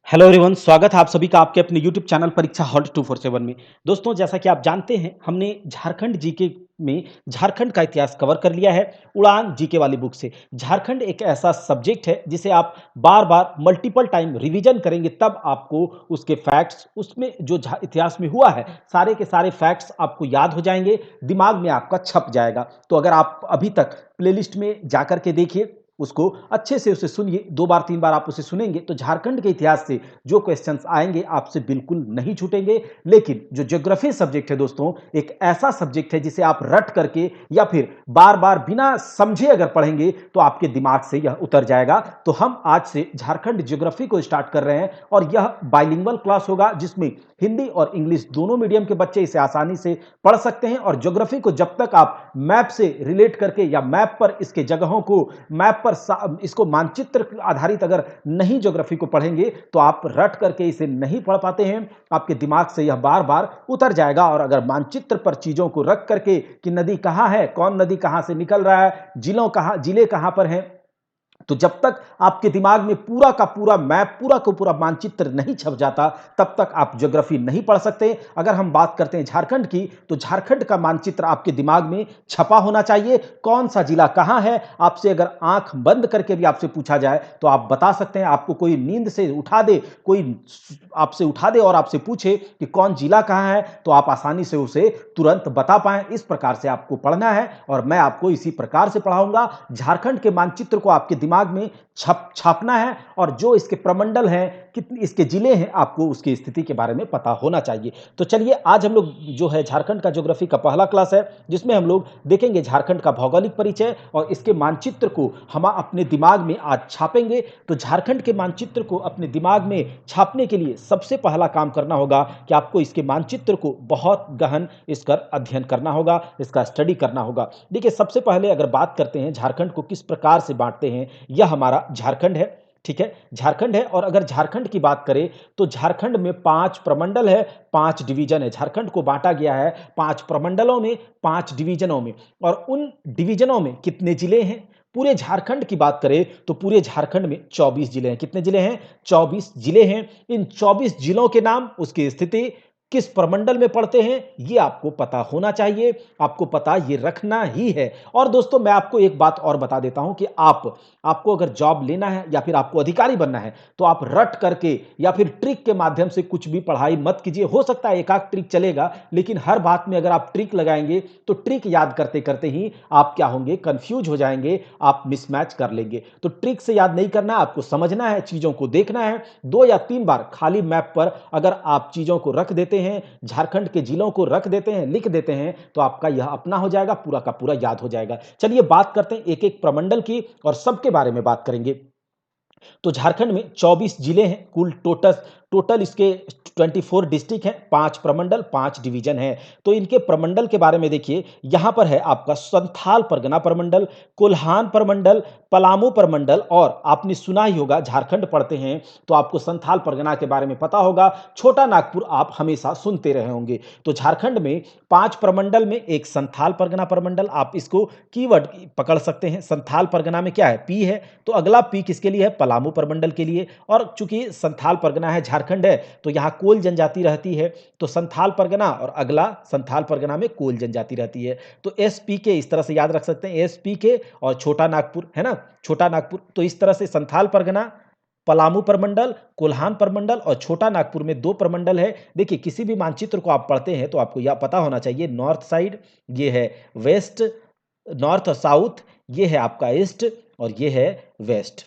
Hello everyone, स्वागत है आप सभी का आपके अपने यूट्यूब चैनल परीक्षा हॉट 247 में। दोस्तों, जैसा कि आप जानते हैं, हमने झारखंड जीके में झारखंड का इतिहास कवर कर लिया है उड़ान जीके वाली बुक से। झारखंड एक ऐसा सब्जेक्ट है जिसे आप बार-बार मल्टीपल टाइम रिवीजन करेंगे तब आपको उसके फैक्ट्स उसमें जो इतिहास में हुआ है सारे के सारे फैक्ट्स आपको याद हो जाएंगे, दिमाग में आपका छप जाएगा। तो अगर आप अभी तक प्लेलिस्ट में जाकर के देखिए, उसको अच्छे से उसे सुनिए, 2 बार 3 बार आप उसे सुनेंगे तो झारखंड के इतिहास से जो क्वेश्चंस आएंगे आपसे बिल्कुल नहीं छूटेंगे। लेकिन जो ज्योग्राफी सब्जेक्ट है दोस्तों, एक ऐसा सब्जेक्ट है जिसे आप रट करके या फिर बार-बार बिना समझे अगर पढ़ेंगे तो आपके दिमाग से यह उतर जाएगा। तो हम आज से झारखंड ज्योग्राफी को स्टार्ट कर रहे हैं और यह बाइलिंगुअल क्लास होगा जिसमें हिंदी और इंग्लिश दोनों मीडियम के बच्चे इसे आसानी से पढ़ सकते हैं। और ज्योग्राफी को जब तक आप मैप से रिलेट करके या मैप पर इसके जगहों को मैप पर इसको मानचित्र आधारित अगर नहीं ज्योग्राफी को पढ़ेंगे तो आप रट करके इसे नहीं पढ़ पाते हैं, आपके दिमाग से यह बार बार उतर जाएगा। और अगर मानचित्र पर चीजों को रख करके कि नदी कहां है, कौन नदी कहां से निकल रहा है, जिले कहां पर हैं, तो जब तक आपके दिमाग में पूरा का पूरा मैप, पूरा का पूरा मानचित्र नहीं छप जाता, तब तक आप ज्योग्राफी नहीं पढ़ सकते। अगर हम बात करते हैं झारखंड की, तो झारखंड का मानचित्र आपके दिमाग में छपा होना चाहिए। कौन सा जिला कहां है, आपसे अगर आंख बंद करके भी आपसे पूछा जाए तो आप बता सकते हैं। आपको कोई नींद से उठा दे, कोई आपसे उठा दे और आपसे पूछे कि कौन जिला कहां है, तो आप आसानी से उसे तुरंत बता पाएं। इस प्रकार से आपको पढ़ना है और मैं आपको इसी प्रकार से पढ़ाऊंगा। झारखंड के मानचित्र को आपके दिमाग में छापना है और जो इसके प्रमंडल हैं, कितने इसके जिले हैं, आपको उसकी स्थिति के बारे में पता होना चाहिए। तो चलिए, आज हम लोग जो है झारखंड का ज्योग्राफी का पहला क्लास है जिसमें हम लोग देखेंगे झारखंड का भौगोलिक परिचय और इसके मानचित्र को हम अपने दिमाग में आज छापेंगे। तो झारखंड के मानचित्र को अपने दिमाग में छापने के लिए सबसे पहला काम करना होगा कि आपको इसके मानचित्र को बहुत गहन इसका अध्ययन करना होगा, इसका स्टडी करना होगा। देखिए, सबसे पहले अगर बात करते हैं झारखंड को किस प्रकार से बांटते हैं, यह हमारा झारखंड है। ठीक है, झारखंड है। और अगर झारखंड की बात करें तो झारखंड में 5 प्रमंडल है, 5 डिवीजन है। झारखंड को बांटा गया है 5 प्रमंडलों में, 5 डिवीजनों में। और उन डिवीजनों में कितने जिले हैं? पूरे झारखंड की बात करें तो पूरे झारखंड में 24 जिले हैं। कितने जिले हैं? 24 जिले हैं। इन 24 जिलों के नाम, उसकी स्थिति, किस प्रमंडल में पड़ते हैं, ये आपको पता होना चाहिए, आपको पता ये रखना ही है। और दोस्तों, मैं आपको एक बात और बता देता हूं कि आपको अगर जॉब लेना है या फिर आपको अधिकारी बनना है तो आप रट करके या फिर ट्रिक के माध्यम से कुछ भी पढ़ाई मत कीजिए। हो सकता है एक आध ट्रिक चलेगा, लेकिन हर बात में अगर आप ट्रिक लगाएंगे तो ट्रिक याद करते करते ही आप क्या होंगे, कंफ्यूज हो जाएंगे, आप मिसमैच कर लेंगे। तो ट्रिक से याद नहीं करना, आपको समझना है, चीजों को देखना है। 2 या 3 बार खाली मैप पर अगर आप चीजों को रख देते हैं, झारखंड के जिलों को रख देते हैं, लिख देते हैं, तो आपका यह अपना हो जाएगा, पूरा का पूरा याद हो जाएगा। चलिए बात करते हैं एक एक प्रमंडल की और सबके बारे में बात करेंगे। तो झारखंड में 24 जिले हैं, कुल टोटल इसके 24 डिस्ट्रिक्ट हैं, 5 प्रमंडल, 5 डिवीजन हैं। तो इनके प्रमंडल के बारे में देखिए, यहां पर है आपका संथाल परगना प्रमंडल, कोल्हान प्रमंडल, पलामू प्रमंडल। और आपने सुना ही होगा, झारखंड पढ़ते हैं तो आपको संथाल परगना के बारे में पता होगा, छोटा नागपुर आप हमेशा सुनते रहे होंगे। तो झारखंड में 5 प्रमंडल में एक संथाल परगना प्रमंडल, आप इसको कीवर्ड पकड़ सकते हैं। संथाल परगना में क्या है, पी है, तो अगला पी किसके लिए है, पलामू प्रमंडल के लिए। और चूंकि संथाल परगना है, झारखंड है, तो यहां कोल जनजाति रहती है, तो संथाल परगना और अगला संथाल परगना में कोल जनजाति रहती है। तो एसपी के इस तरह से याद रख सकते हैं, एसपी के और छोटा नागपुर है ना, छोटा नागपुर। तो इस तरह से संथाल परगना, पलामू प्रमंडल, कोल्हान प्रमंडल और छोटा नागपुर में 2 प्रमंडल है। देखिए, किसी भी मानचित्र को आप पढ़ते हैं तो आपको यह पता होना चाहिए, नॉर्थ साइड ये है वेस्ट, नॉर्थ और साउथ ये है आपका ईस्ट और ये है वेस्ट।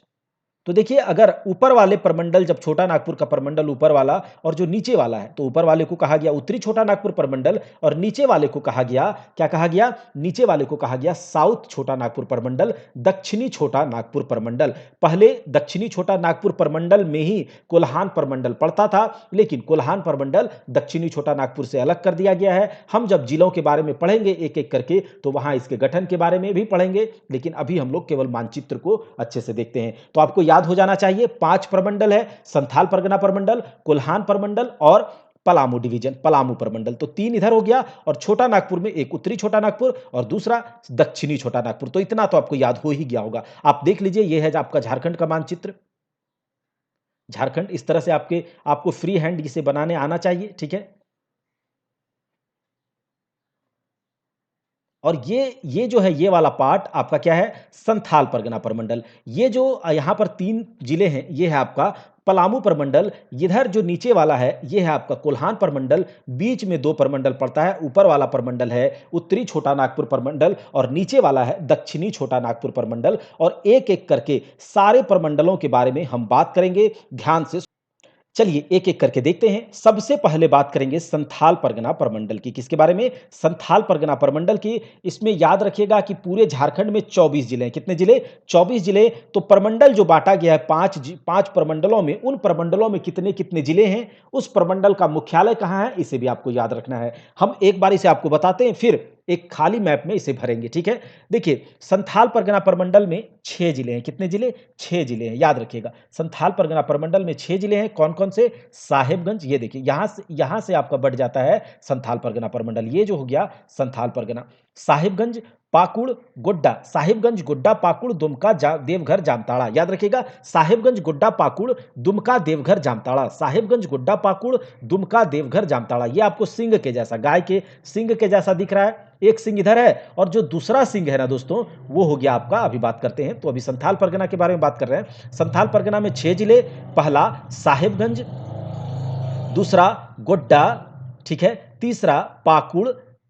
तो देखिए, अगर ऊपर वाले प्रमंडल, जब छोटा नागपुर का प्रमंडल ऊपर वाला और जो नीचे वाला है, तो ऊपर वाले को कहा गया उत्तरी छोटा नागपुर प्रमंडल और नीचे वाले को कहा गया, क्या कहा गया, नीचे वाले को कहा गया साउथ छोटा नागपुर प्रमंडल, दक्षिणी छोटा नागपुर प्रमंडल। पहले दक्षिणी छोटा नागपुर प्रमंडल में ही कोल्हान प्रमंडल पड़ता था, लेकिन कोल्हान प्रमंडल दक्षिणी छोटा नागपुर से अलग कर दिया गया है। हम जब जिलों के बारे में पढ़ेंगे एक एक करके तो वहां इसके गठन के बारे में भी पढ़ेंगे, लेकिन अभी हम लोग केवल मानचित्र को अच्छे से देखते हैं। तो आपको याद हो जाना चाहिए, 5 प्रमंडल है, संथाल परगना प्रमंडल, कोल्हान प्रमंडल और पलामू डिवीजन, पलामू प्रमंडल। तो 3 इधर हो गया और छोटा नागपुर में एक उत्तरी छोटा नागपुर और दूसरा दक्षिणी छोटा नागपुर। तो इतना तो आपको याद हो ही गया होगा। आप देख लीजिए, यह है आपका झारखंड का मानचित्र। झारखंड इस तरह से आपको फ्री हैंड इसे बनाने आना चाहिए, ठीक है? और ये जो है ये वाला पार्ट आपका क्या है? संथाल परगना प्रमंडल। ये जो यहाँ पर 3 जिले हैं, ये है आपका पलामू प्रमंडल, इधर जो नीचे वाला है, ये है आपका कोल्हान प्रमंडल, बीच में 2 प्रमंडल पड़ता है, ऊपर वाला प्रमंडल है उत्तरी छोटा नागपुर प्रमंडल और नीचे वाला है दक्षिणी छोटा नागपुर प्रमंडल और एक-एक करके सारे प्रमंडलों के बारे में हम बात करेंगे, ध्यान से चलिए एक-एक करके देखते हैं। सबसे पहले बात करेंगे संथाल परगना प्रमंडल की। किसके बारे में? संथाल परगना प्रमंडल की। इसमें याद रखिएगा कि पूरे झारखंड में 24 जिले हैं। कितने जिले? 24 जिले। तो प्रमंडल जो बाँटा गया है 5 प्रमंडलों में, उन प्रमंडलों में कितने-कितने जिले हैं? उस प्रमंडल का मुख्यालय कहाँ है? इसे भी आपको याद रखना है। हम एक बार इसे आपको बताते हैं, फिर एक खाली मैप में इसे भरेंगे, ठीक है? देखिए, संथाल परगना प्रमंडल में 6 जिले हैं। कितने जिले? 6 जिले हैं, याद रखिएगा। संथाल परगना प्रमंडल में 6 जिले हैं। कौन-कौन से? साहेबगंज, ये देखिए यहाँ से आपका बढ़ जाता है संथाल परगना प्रमंडल। ये जो हो गया संथाल परगना। साहिबगंज, पाकुड़, गोड्डा, साहिबगंज, गोड्डा, पाकुड़, दुमका, देवघर, जामताड़ा। याद रखिएगा, साहिबगंज, गोड्डा, पाकुड़, दुमका, देवघर, जामताड़ा। साहिबगंज, गोड्डा, पाकुड़, दुमका, देवघर, जामताड़ा। ये आपको सिंह के जैसा, गाय के सिंह के जैसा दिख रहा है। एक सिंह इधर है और जो दूसरा सिंह है ना दोस्तों, वो हो गया आपका, अभी बात करते हैं, तो अभी संथाल परगना के बारे में बात कर रहे हैं। संथाल परगना में 6 जिले, पहला साहिबगंज, दूसरा गोड्डा, ठीक है, तीसरा पाकुड़,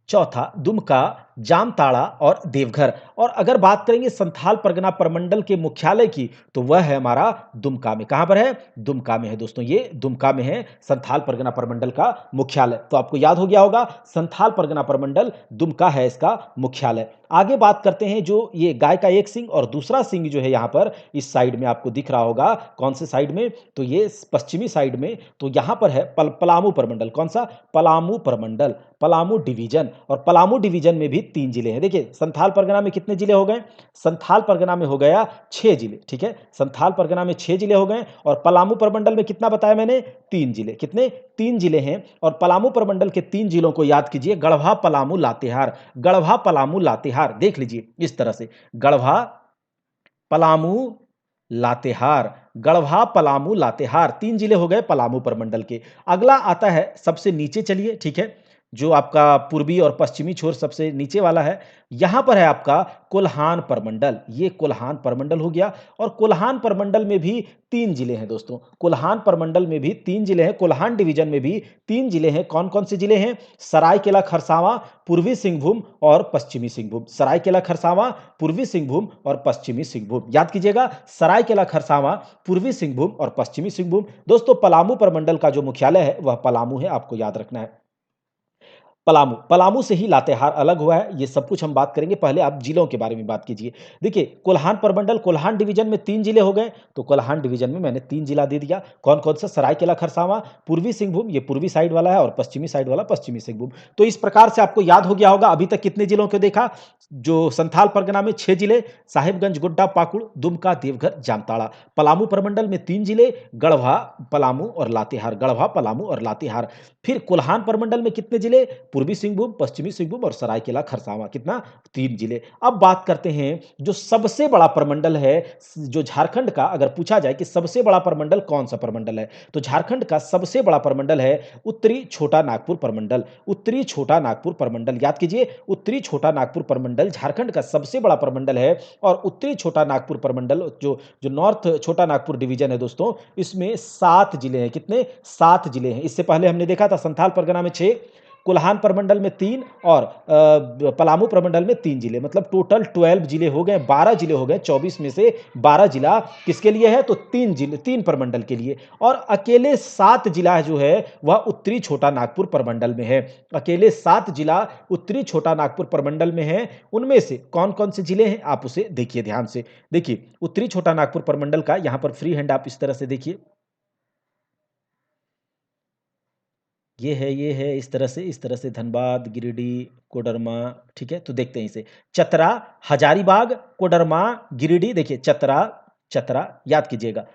चौथा दुमका, जामताड़ा और देवघर। और अगर बात करेंगे संथाल परगना प्रमंडल के मुख्यालय की, तो वह है हमारा दुमका में। कहां पर है? दुमका में है दोस्तों, ये दुमका में है संथाल परगना प्रमंडल का मुख्यालय। तो आपको याद हो गया होगा, संथाल परगना प्रमंडल दुमका है इसका मुख्यालय। आगे बात करते हैं, जो ये गाय का एक सिंह और दूसरा सिंह जो है यहाँ पर इस साइड में आपको दिख रहा होगा, कौन से साइड में? तो ये पश्चिमी साइड में, तो यहाँ पर है पलामू प्रमंडल। कौन सा? पलामू प्रमंडल, पलामू डिवीजन। और पलामू डिवीजन में भी 3 जिले हैं। देखिए, संथाल परगना में कितने जिले हो गए? संथाल परगना में हो गया 6 जिले, ठीक है? संथाल परगना में 6 जिले हो गए और पलामू प्रमंडल में कितना बताया मैंने? 3 जिले। कितने? 3 जिले हैं और पलामू प्रमंडल के 3 जिलों को याद कीजिए, गढ़वा, पलामू, लातेहार। गढ़वा, पलामू, लातेहार, देख लीजिए इस तरह से, गढ़वा, पलामू, लातेहार, गढ़वा, पलामू, लातेहार, 3 जिले हो गए पलामू प्रमंडल के। अगला आता है सबसे नीचे, चलिए ठीक है, जो आपका पूर्वी और पश्चिमी छोर सबसे नीचे वाला है, यहाँ पर है आपका कोल्हान प्रमंडल। ये कोल्हान प्रमंडल हो गया और कोल्हान प्रमंडल में भी 3 जिले हैं दोस्तों। कोल्हान प्रमंडल में भी 3 जिले हैं, कोल्हान डिवीजन में भी 3 जिले हैं। कौन-कौन से जिले हैं? सरायकेला खरसावां, पूर्वी सिंहभूम और पश्चिमी सिंहभूम। सरायकेला खरसावां, पूर्वी सिंहभूम और पश्चिमी सिंहभूम। याद कीजिएगा, सरायकेला खरसावां, पूर्वी सिंहभूम और पश्चिमी सिंहभूम। दोस्तों, पलामू प्रमंडल का जो मुख्यालय है वह पलामू है, आपको याद रखना है। पलामू, पलामू से ही लातेहार अलग हुआ है, ये सब कुछ हम बात करेंगे। पहले आप जिलों के बारे में बात कीजिए। देखिए, कोल्हान प्रमंडल, कोल्हान डिवीजन में 3 जिले हो गए, तो कोल्हान डिवीजन में मैंने 3 जिला दे दिया। कौन-कौन सा? सरायकेला खरसावां, पूर्वी सिंहभूम, ये पूर्वी साइड वाला है और पश्चिमी साइड वाला पश्चिमी सिंहभूम। तो इस प्रकार से आपको याद हो गया होगा अभी तक कितने जिलों को देखा? जो संथाल परगना में 6 जिले, साहिबगंज, गोड्डा, पाकुड़, दुमका, देवघर, जामताड़ा। पलामू प्रमंडल में 3 जिले, गढ़वा, पलामू और लातेहार। गढ़वा, पलामू और लातेहार। फिर कोल्हान प्रमंडल में कितने जिले? पूर्वी सिंहभूम, पश्चिमी सिंहभूम और सरायकेला खरसावां। कितना? 3 जिले। अब बात करते हैं जो सबसे बड़ा प्रमंडल है, जो झारखंड का, अगर पूछा जाए कि सबसे बड़ा प्रमंडल कौन सा प्रमंडल है, तो झारखंड का सबसे बड़ा प्रमंडल है उत्तरी छोटा नागपुर प्रमंडल। उत्तरी छोटा नागपुर प्रमंडल, याद कीजिए, उत्तरी छोटा नागपुर प्रमंडल झारखंड का सबसे बड़ा प्रमंडल है। और उत्तरी छोटा नागपुर प्रमंडल, जो जो नॉर्थ छोटा नागपुर डिवीजन है दोस्तों, इसमें 7 जिले हैं। कितने? 7 जिले हैं। इससे पहले हमने देखा था संथाल परगना में 6, कोल्हान प्रमंडल में 3 और पलामू प्रमंडल में 3 जिले, मतलब टोटल 12 जिले हो गए, 12 जिले हो गए। 24 में से 12 जिला किसके लिए है? तो 3 जिले, 3 प्रमंडल के लिए। और अकेले 7 जिला जो है वह उत्तरी छोटा नागपुर प्रमंडल में है। अकेले 7 जिला उत्तरी छोटा नागपुर प्रमंडल में है। उनमें से कौन-कौन से जिले हैं, आप उसे देखिए ध्यान से। देखिए, उत्तरी छोटा नागपुर प्रमंडल का यहाँ पर फ्री हैंड आप इस तरह से देखिए, ये है इस तरह से धनबाद, गिरिडीह, कोडरमा, ठीक है? तो देखते हैं इसे। चतरा, हजारीबाग, कोडरमा, गिरिडीह, देखिए चतरा, चतरा याद कीजिएगा।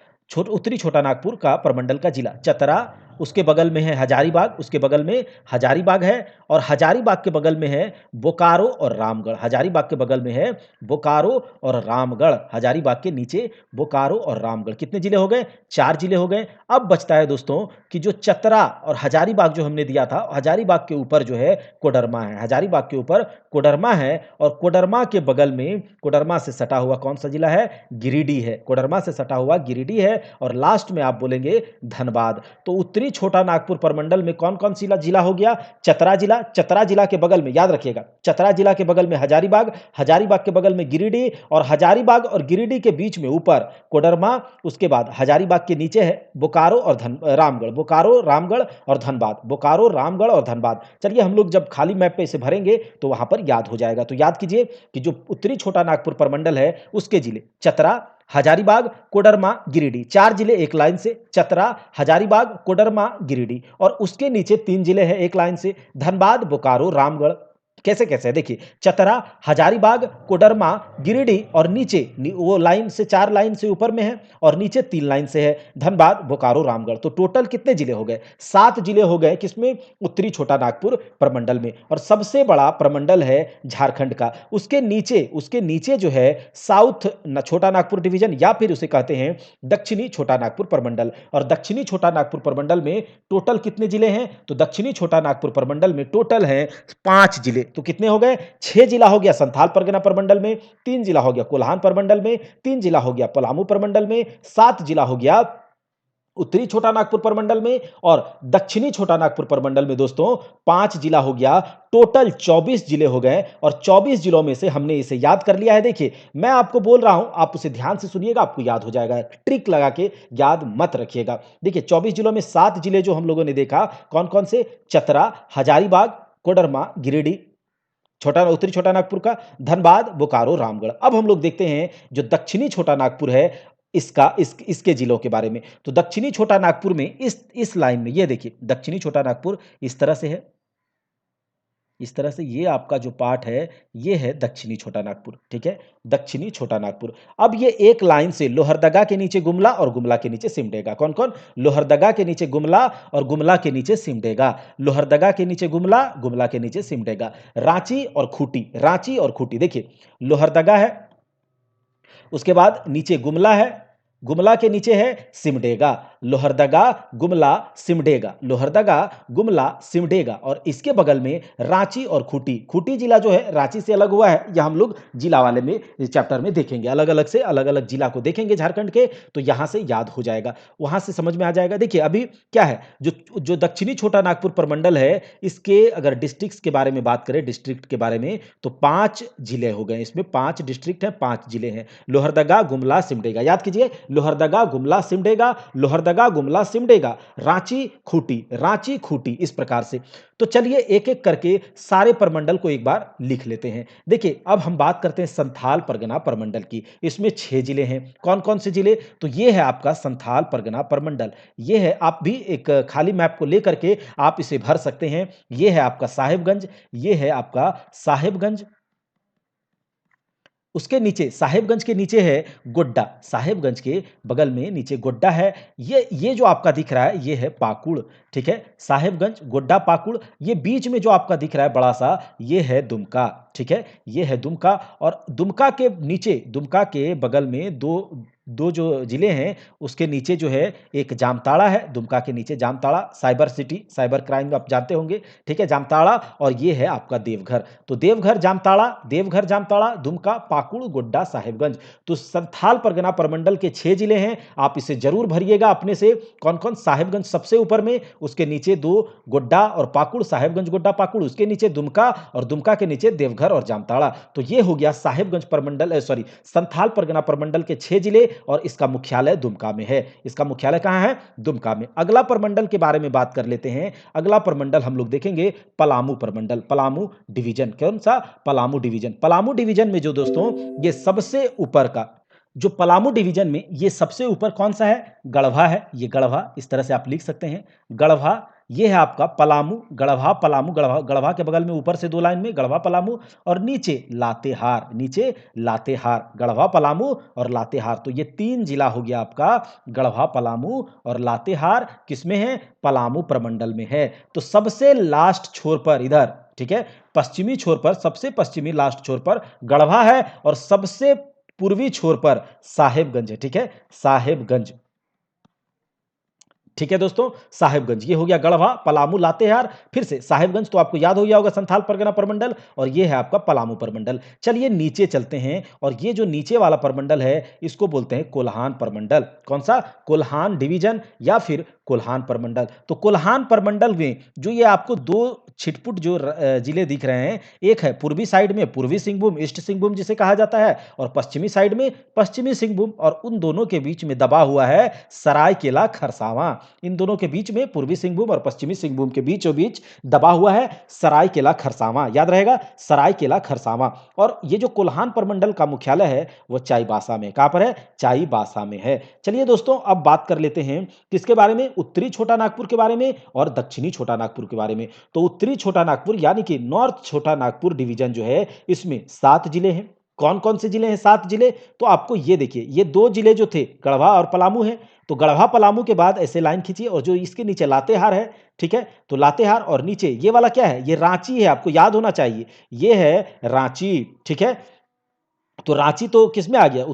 उत्तरी छोटा नागपुर का प्रमंडल का जिला चतरा, उसके बगल में है हजारीबाग, उसके बगल में हजारीबाग है और हजारीबाग के बगल में है बोकारो और रामगढ़। हजारीबाग के बगल में है बोकारो और रामगढ़। हजारीबाग के नीचे बोकारो और रामगढ़। कितने जिले हो गए? 4 जिले हो गए। अब बचता है दोस्तों कि जो चतरा और हजारीबाग जो हमने दिया था, हजारीबाग के ऊपर जो है कोडरमा है। हजारीबाग के ऊपर कोडरमा है और कोडरमा के बगल में, कोडरमा से सटा हुआ कौन सा जिला है? गिरिडीह है। कोडरमा से सटा हुआ गिरिडीह है और लास्ट में आप बोलेंगे धनबाद। तो उत्तरी छोटा नागपुर प्रमंडल में कौन कौन सा जिला हो गया? चतरा जिला। चतरा जिला के बगल में याद रखिएगा, चतरा जिला के बगल में हजारीबाग, हजारीबाग के बगल में गिरिडीह और हजारीबाग और गिरिडीह के बीच में ऊपर कोडरमा। उसके बाद हजारीबाग के नीचे है बोकारो और रामगढ़। बोकारो, रामगढ़ और धनबाद। बोकारो, रामगढ़ और धनबाद। चलिए हम लोग जब खाली मैप पे इसे भरेंगे तो वहां पर याद हो जाएगा। तो याद कीजिए कि जो उत्तरी छोटा नागपुर प्रमंडल है उसके जिले चतरा, हजारीबाग, कोडरमा, गिरिडीह। 4 जिले एक लाइन से, चतरा, हजारीबाग, कोडरमा, गिरिडीह। और उसके नीचे 3 जिले हैं एक लाइन से, धनबाद, बोकारो, रामगढ़। कैसे कैसे देखिए, चतरा, हजारीबाग, कोडरमा, गिरिडीह और नीचे वो लाइन से 4 लाइन से ऊपर में है और नीचे 3 लाइन से है धनबाद, बोकारो, रामगढ़। तो टोटल कितने जिले हो गए? 7 जिले हो गए। किसमें? उत्तरी छोटा नागपुर प्रमंडल में। और सबसे बड़ा प्रमंडल है झारखंड का। उसके नीचे जो है साउथ छोटा नागपुर डिवीजन या फिर उसे कहते हैं दक्षिणी छोटा नागपुर प्रमंडल। और दक्षिणी छोटा नागपुर प्रमंडल में टोटल कितने जिले हैं? तो दक्षिणी छोटा नागपुर प्रमंडल में टोटल है 5 जिले। तो कितने हो गए? 6 जिला हो गया संथाल परगना प्रमंडल में, 3 जिला हो गया कोल्हान प्रमंडल में, 3 जिला हो गया पलामू प्रमंडल में, 7 जिला हो गया उत्तरी छोटा नागपुर प्रमंडल में और दक्षिणी छोटा नागपुर प्रमंडल में दोस्तों 5 जिला हो गया। टोटल 24 जिले हो गए और 24 जिलों में से हमने इसे याद कर लिया है। देखिए मैं आपको बोल रहा हूं, आप उसे ध्यान से सुनिएगा, आपको याद हो जाएगा। ट्रिक लगा के याद मत रखिएगा। देखिए 24 जिलों में 7 जिले जो हम लोगों ने देखा कौन कौन से? चतरा, हजारीबाग, कोडरमा, गिरिडीह छोटा उत्तरी छोटा नागपुर का, धनबाद, बोकारो, रामगढ़। अब हम लोग देखते हैं जो दक्षिणी छोटा नागपुर है इसके जिलों के बारे में। तो दक्षिणी छोटा नागपुर में इस लाइन में ये देखिए, दक्षिणी छोटा नागपुर इस तरह से है, इस तरह से ये आपका जो पार्ट है ये है दक्षिणी छोटा नागपुर। ठीक है, दक्षिणी छोटा नागपुर। अब ये एक लाइन से लोहरदगा के नीचे गुमला और गुमला के नीचे सिमडेगा। कौन कौन? लोहरदगा के नीचे गुमला और गुमला के नीचे सिमडेगा। लोहरदगा के नीचे गुमला, गुमला के नीचे सिमडेगा। रांची और खूंटी, रांची और खूंटी। देखिए लोहरदगा है, उसके बाद नीचे गुमला है, गुमला के नीचे है सिमडेगा। लोहरदगा, गुमला, सिमडेगा। लोहरदगा, गुमला, सिमडेगा और इसके बगल में रांची और खूंटी। खूंटी जिला जो है रांची से अलग हुआ है, यह हम लोग जिला वाले में चैप्टर में देखेंगे। अलग अलग से अलग अलग जिला को देखेंगे झारखंड के, तो यहां से याद हो जाएगा, वहां से समझ में आ जाएगा। देखिए अभी क्या है, जो दक्षिणी छोटा नागपुर प्रमंडल है इसके अगर डिस्ट्रिक्ट के बारे में बात करें, डिस्ट्रिक्ट के बारे में, तो 5 जिले हो गए। इसमें 5 डिस्ट्रिक्ट हैं, 5 जिले हैं। लोहरदगा, गुमला, सिमडेगा। याद कीजिए, लोहरदगा, गुमला, सिमडेगा, लोहरदगा, गुमला, सिमडेगा, रांची, खूंटी, रांची, खूंटी, इस प्रकार से। तो चलिए एक एक करके सारे प्रमंडल को एक बार लिख लेते हैं। देखिए अब हम बात करते हैं संथाल परगना प्रमंडल की। इसमें 6 जिले हैं। कौन कौन से जिले? तो ये है आपका संथाल परगना प्रमंडल। ये है, आप भी एक खाली मैप को लेकर के आप इसे भर सकते हैं। ये है आपका साहेबगंज, ये है आपका साहेबगंज। उसके नीचे साहेबगंज के नीचे है गोड्डा। साहेबगंज के बगल में नीचे गोड्डा है। ये जो आपका दिख रहा है ये है पाकुड़। ठीक है, साहेबगंज, गोड्डा, पाकुड़। ये बीच में जो आपका दिख रहा है बड़ा सा, ये है दुमका। ठीक है, ये है दुमका। और दुमका के नीचे, दुमका के बगल में दो जो जिले हैं उसके नीचे जो है एक जामताड़ा है। दुमका के नीचे Jamtara, cyber city, cyber crime आप जानते होंगे। ठीक है, जामताड़ा। और ये है आपका देवघर। तो देवघर, जामताड़ा, देवघर, जामताड़ा, दुमका, पाकुड़, गोड्डा, साहेबगंज। तो संथाल परगना प्रमंडल के 6 जिले हैं। आप इसे जरूर भरिएगा अपने से। कौन कौन? साहेबगंज सबसे ऊपर में, उसके नीचे 2 गोड्डा और पाकुड़, साहेबगंज, गोड्डा, पाकुड़। उसके नीचे दुमका और दुमका के नीचे देवघर और जामताड़ा। तो ये हो गया साहेबगंज प्रमंडल, सॉरी, संथाल परगना प्रमंडल के 6 जिले और इसका मुख्यालय दुमका में है। इसका मुख्यालय कहां है? दुमका में। अगला प्रमंडल के बारे में बात कर लेते हैं। अगला प्रमंडल हम लोग देखेंगे पलामू प्रमंडल, पलामू डिवीजन। कौन सा? पलामू डिवीजन। पलामू डिवीजन में जो दोस्तों ये सबसे ऊपर का, जो पलामू डिवीजन में ये सबसे ऊपर कौन सा है? गढ़वा है। ये गढ़वा, इस तरह से आप लिख सकते हैं, गढ़वा। ये है आपका पलामू, गढ़वा, पलामू, गढ़वा, गढ़वा के बगल में ऊपर से 2 लाइन में गढ़वा, पलामू और नीचे लातेहार, नीचे लातेहार, गढ़वा, पलामू और लातेहार। तो ये 3 जिला हो गया आपका गढ़वा, पलामू और लातेहार, किसमें है? पलामू प्रमंडल में है। तो सबसे लास्ट छोर पर इधर, ठीक है, पश्चिमी छोर पर, सबसे पश्चिमी लास्ट छोर पर गढ़वा है और सबसे पूर्वी छोर पर साहेबगंज है, ठीक है, साहेबगंज। ठीक है दोस्तों, साहेबगंज ये हो गया गढ़वा, पलामू, लातेहार, फिर से साहेबगंज तो आपको याद हो गया होगा संथाल परगना प्रमंडल, और ये है आपका पलामू प्रमंडल। चलिए नीचे चलते हैं और ये जो नीचे वाला प्रमंडल है इसको बोलते हैं कोल्हान प्रमंडल। कौन सा? कोल्हान डिवीजन या फिर कोल्हान प्रमंडल। तो कोल्हान प्रमंडल में जो ये आपको 2 छिटपुट जो जिले दिख रहे हैं, एक है पूर्वी साइड में पूर्वी सिंहभूम, ईस्ट सिंहभूम जिसे कहा जाता है, और पश्चिमी साइड में पश्चिमी सिंहभूम, और उन दोनों के बीच में दबा हुआ है सरायकेला खरसावां। इन दोनों के बीच में पूर्वी सिंहभूम और पश्चिमी सिंहभूम के बीचों बीच दबा हुआ है सरायकेला खरसावां। याद रहेगा, सरायकेला खरसावां। और ये जो कोल्हान प्रमंडल का मुख्यालय है वो चाईबासा में, कहां पर है? चाईबासा में है। चलिए दोस्तों, अब बात कर लेते हैं किसके बारे में? उत्तरी छोटा नागपुर के बारे में और दक्षिणी छोटा नागपुर के बारे में। तो उत्तरी छोटा नागपुर यानी कि नॉर्थ छोटा नागपुर डिवीजन जो है, इसमें 7 जिले हैं। कौन कौन से जिले हैं? 7 जिले। तो आपको ये देखिए, ये 2 जिले जो थे गढ़वा और पलामू है, तो गढ़वा पलामू के बाद ऐसे लाइन खींचिए और जो इसके नीचे लातेहार है, ठीक है, तो लातेहार और नीचे ये वाला क्या है? ये रांची है, आपको याद होना चाहिए, ये है रांची, ठीक है। तो रांची तो किसमें आ गया?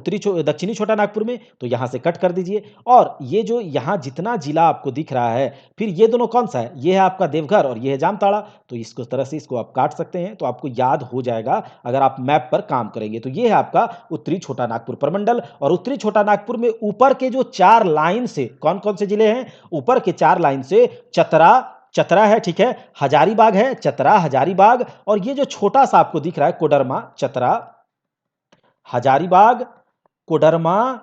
दक्षिणी छोटा नागपुर में, तो यहां से कट कर दीजिए। और ये जो यहां जितना जिला आपको दिख रहा है, फिर ये दोनों कौन सा है? ये है आपका देवघर और ये है जामताड़ा। तो इसको तरह से इसको आप काट सकते हैं, तो आपको याद हो जाएगा अगर आप मैप पर काम करेंगे। तो ये है आपका उत्तरी छोटा नागपुर प्रमंडल। और उत्तरी छोटा नागपुर में ऊपर के जो 4 लाइन से कौन कौन से जिले हैं? ऊपर के 4 लाइन से चतरा, चतरा है, ठीक है, हजारीबाग है, चतरा, हजारीबाग, और ये जो छोटा सा आपको दिख रहा है कोडरमा, चतरा, हजारीबाग, कोडरमा,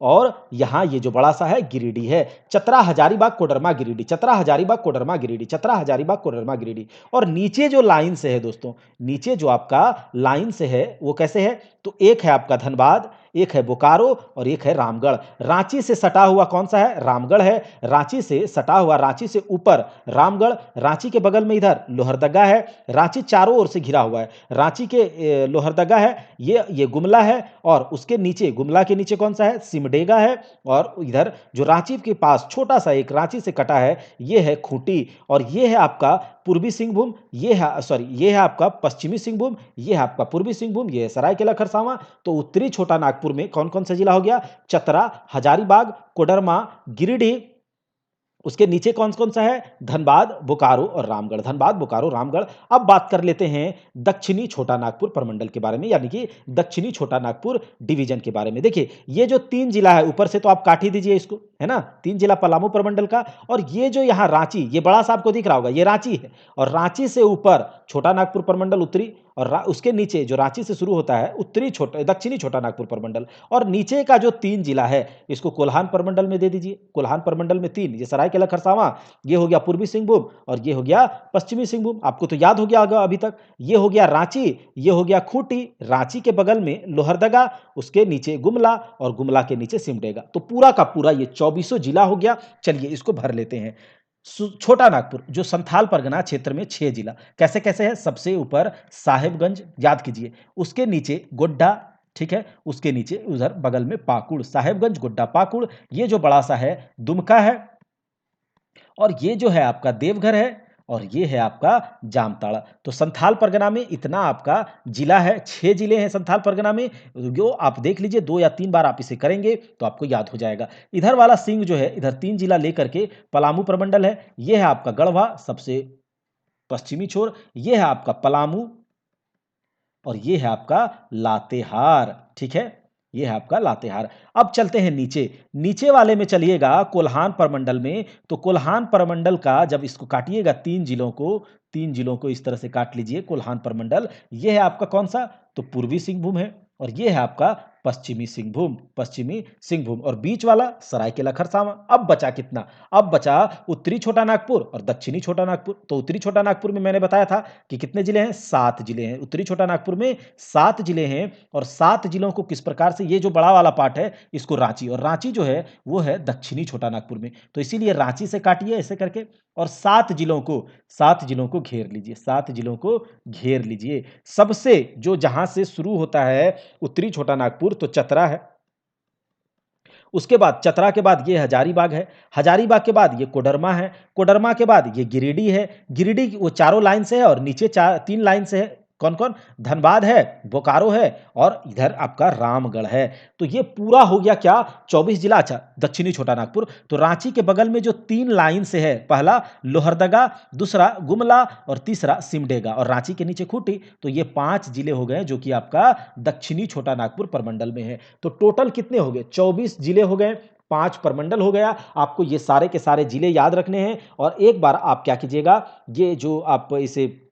और यहां ये जो बड़ा सा है गिरिडीह है। चतरा, हजारीबाग, कोडरमा, गिरिडीह, चतरा, हजारीबाग, कोडरमा, गिरिडीह, चतरा, हजारीबाग, कोडरमा, गिरिडीह। और नीचे जो लाइन से है दोस्तों, नीचे जो आपका लाइन से है वो कैसे है? तो एक है आपका धनबाद, एक है बोकारो और एक है रामगढ़। रांची से सटा हुआ कौन सा है? रामगढ़ है। रांची से सटा हुआ, रांची से ऊपर रामगढ़, रांची के बगल में इधर लोहरदगा है। रांची चारों ओर से घिरा हुआ है। रांची के लोहरदगा है, ये गुमला है, और उसके नीचे, गुमला के नीचे कौन सा है? सिमडेगा है। और इधर जो रांची के पास छोटा सा एक रांची से कटा है, ये है खूंटी। और ये है आपका पूर्वी सिंहभूम, ये है सॉरी, ये है आपका पश्चिमी सिंहभूम, ये है आपका पूर्वी सिंहभूम, ये है सरायकेला खरसावां। तो उत्तरी छोटा नागपुर में कौन कौन सा जिला हो गया? चतरा, हजारीबाग, कोडरमा, गिरिडीह, उसके नीचे कौन-कौन सा है? धनबाद, बोकारो और रामगढ़, धनबाद, बोकारो, रामगढ़। अब बात कर लेते हैं दक्षिणी छोटा नागपुर प्रमंडल के बारे में, यानी कि दक्षिणी छोटा नागपुर डिवीजन के बारे में। देखिए, ये जो 3 जिला है, ऊपर से तो आप काट ही दीजिए इसको, है ना? 3 जिला पलामू प्रमंडल का, और ये जो यहाँ रांची, ये बड़ा सा आपको दिख रहा होगा, ये रांची है। और रांची से ऊपर छोटा नागपुर प्रमंडल उत्तरी, और उसके नीचे जो रांची से शुरू होता है दक्षिणी छोटा नागपुर प्रमंडल। और नीचे का जो 3 जिला है, इसको कोल्हान प्रमंडल में दे दीजिए। कोल्हान प्रमंडल में 3, ये सरायकेला खरसावां, ये हो गया पूर्वी सिंहभूम, और ये हो गया पश्चिमी सिंहभूम। आपको तो याद हो गया होगा अभी तक। ये हो गया रांची, ये हो गया खूंटी, रांची के बगल में लोहरदगा, उसके नीचे गुमला, और गुमला के नीचे सिमडेगा। तो पूरा का पूरा ये 24 जिला हो गया। चलिए इसको भर लेते हैं। छोटा नागपुर जो संथाल परगना क्षेत्र में 6 जिला, कैसे कैसे है? सबसे ऊपर साहेबगंज, याद कीजिए, उसके नीचे गोड्डा, ठीक है, उसके नीचे उधर बगल में पाकुड़, साहेबगंज, गोड्डा, पाकुड़। ये जो बड़ा सा है दुमका है, और ये जो है आपका देवघर है, और ये है आपका जामताड़ा। तो संथाल परगना में इतना आपका जिला है, 6 जिले हैं संथाल परगना में। जो आप देख लीजिए, 2 या 3 बार आप इसे करेंगे तो आपको याद हो जाएगा। इधर वाला सिंह जो है, इधर 3 जिला लेकर के पलामू प्रमंडल है। ये है आपका गढ़वा, सबसे पश्चिमी छोर, ये है आपका पलामू, और ये है आपका लातेहार, ठीक है, ये है आपका लातेहार। अब चलते हैं नीचे, नीचे वाले में चलिएगा कोल्हान प्रमंडल में। तो कोल्हान प्रमंडल का जब इसको काटिएगा, 3 जिलों को इस तरह से काट लीजिए। कोल्हान प्रमंडल, ये है आपका कौन सा? तो पूर्वी सिंहभूम है, और ये है आपका पश्चिमी सिंहभूम और बीच वाला सरायकेला खरसावां। अब बचा कितना? अब बचा उत्तरी छोटा नागपुर और दक्षिणी छोटा नागपुर। तो उत्तरी छोटा नागपुर में मैंने बताया था कि कितने जिले हैं? 7 जिले हैं। उत्तरी छोटा नागपुर में 7 जिले हैं और 7 जिलों को किस प्रकार से, ये जो बड़ा वाला पार्ट है इसको रांची, और रांची जो है वो है दक्षिणी छोटा नागपुर में, तो इसीलिए रांची से काटिए ऐसे करके और 7 जिलों को घेर लीजिए, 7 जिलों को घेर लीजिए। सबसे जो जहां से शुरू होता है उत्तरी छोटा नागपुर तो चतरा है, उसके बाद चतरा के बाद ये हजारीबाग है, हजारीबाग के बाद ये कोडरमा है, कोडरमा के बाद ये गिरिडीह है, गिरिडीह वो चारों लाइन से है और नीचे 3 लाइन से है। कौन कौन? धनबाद है, बोकारो है और इधर आपका रामगढ़ है। तो ये पूरा हो गया क्या? 24 जिला। अच्छा, दक्षिणी छोटा नागपुर तो रांची के बगल में जो 3 लाइन से है, पहला लोहरदगा, दूसरा गुमला और तीसरा सिमडेगा और रांची के नीचे खूंटी, तो ये 5 जिले हो गए जो कि आपका दक्षिणी छोटा नागपुर प्रमंडल में है। तो टोटल कितने हो गए? 24 जिले हो गए, 5 प्रमंडल हो गया। आपको ये सारे के सारे जिले याद रखने हैं और एक बार आप क्या कीजिएगा, ये जो आप इसे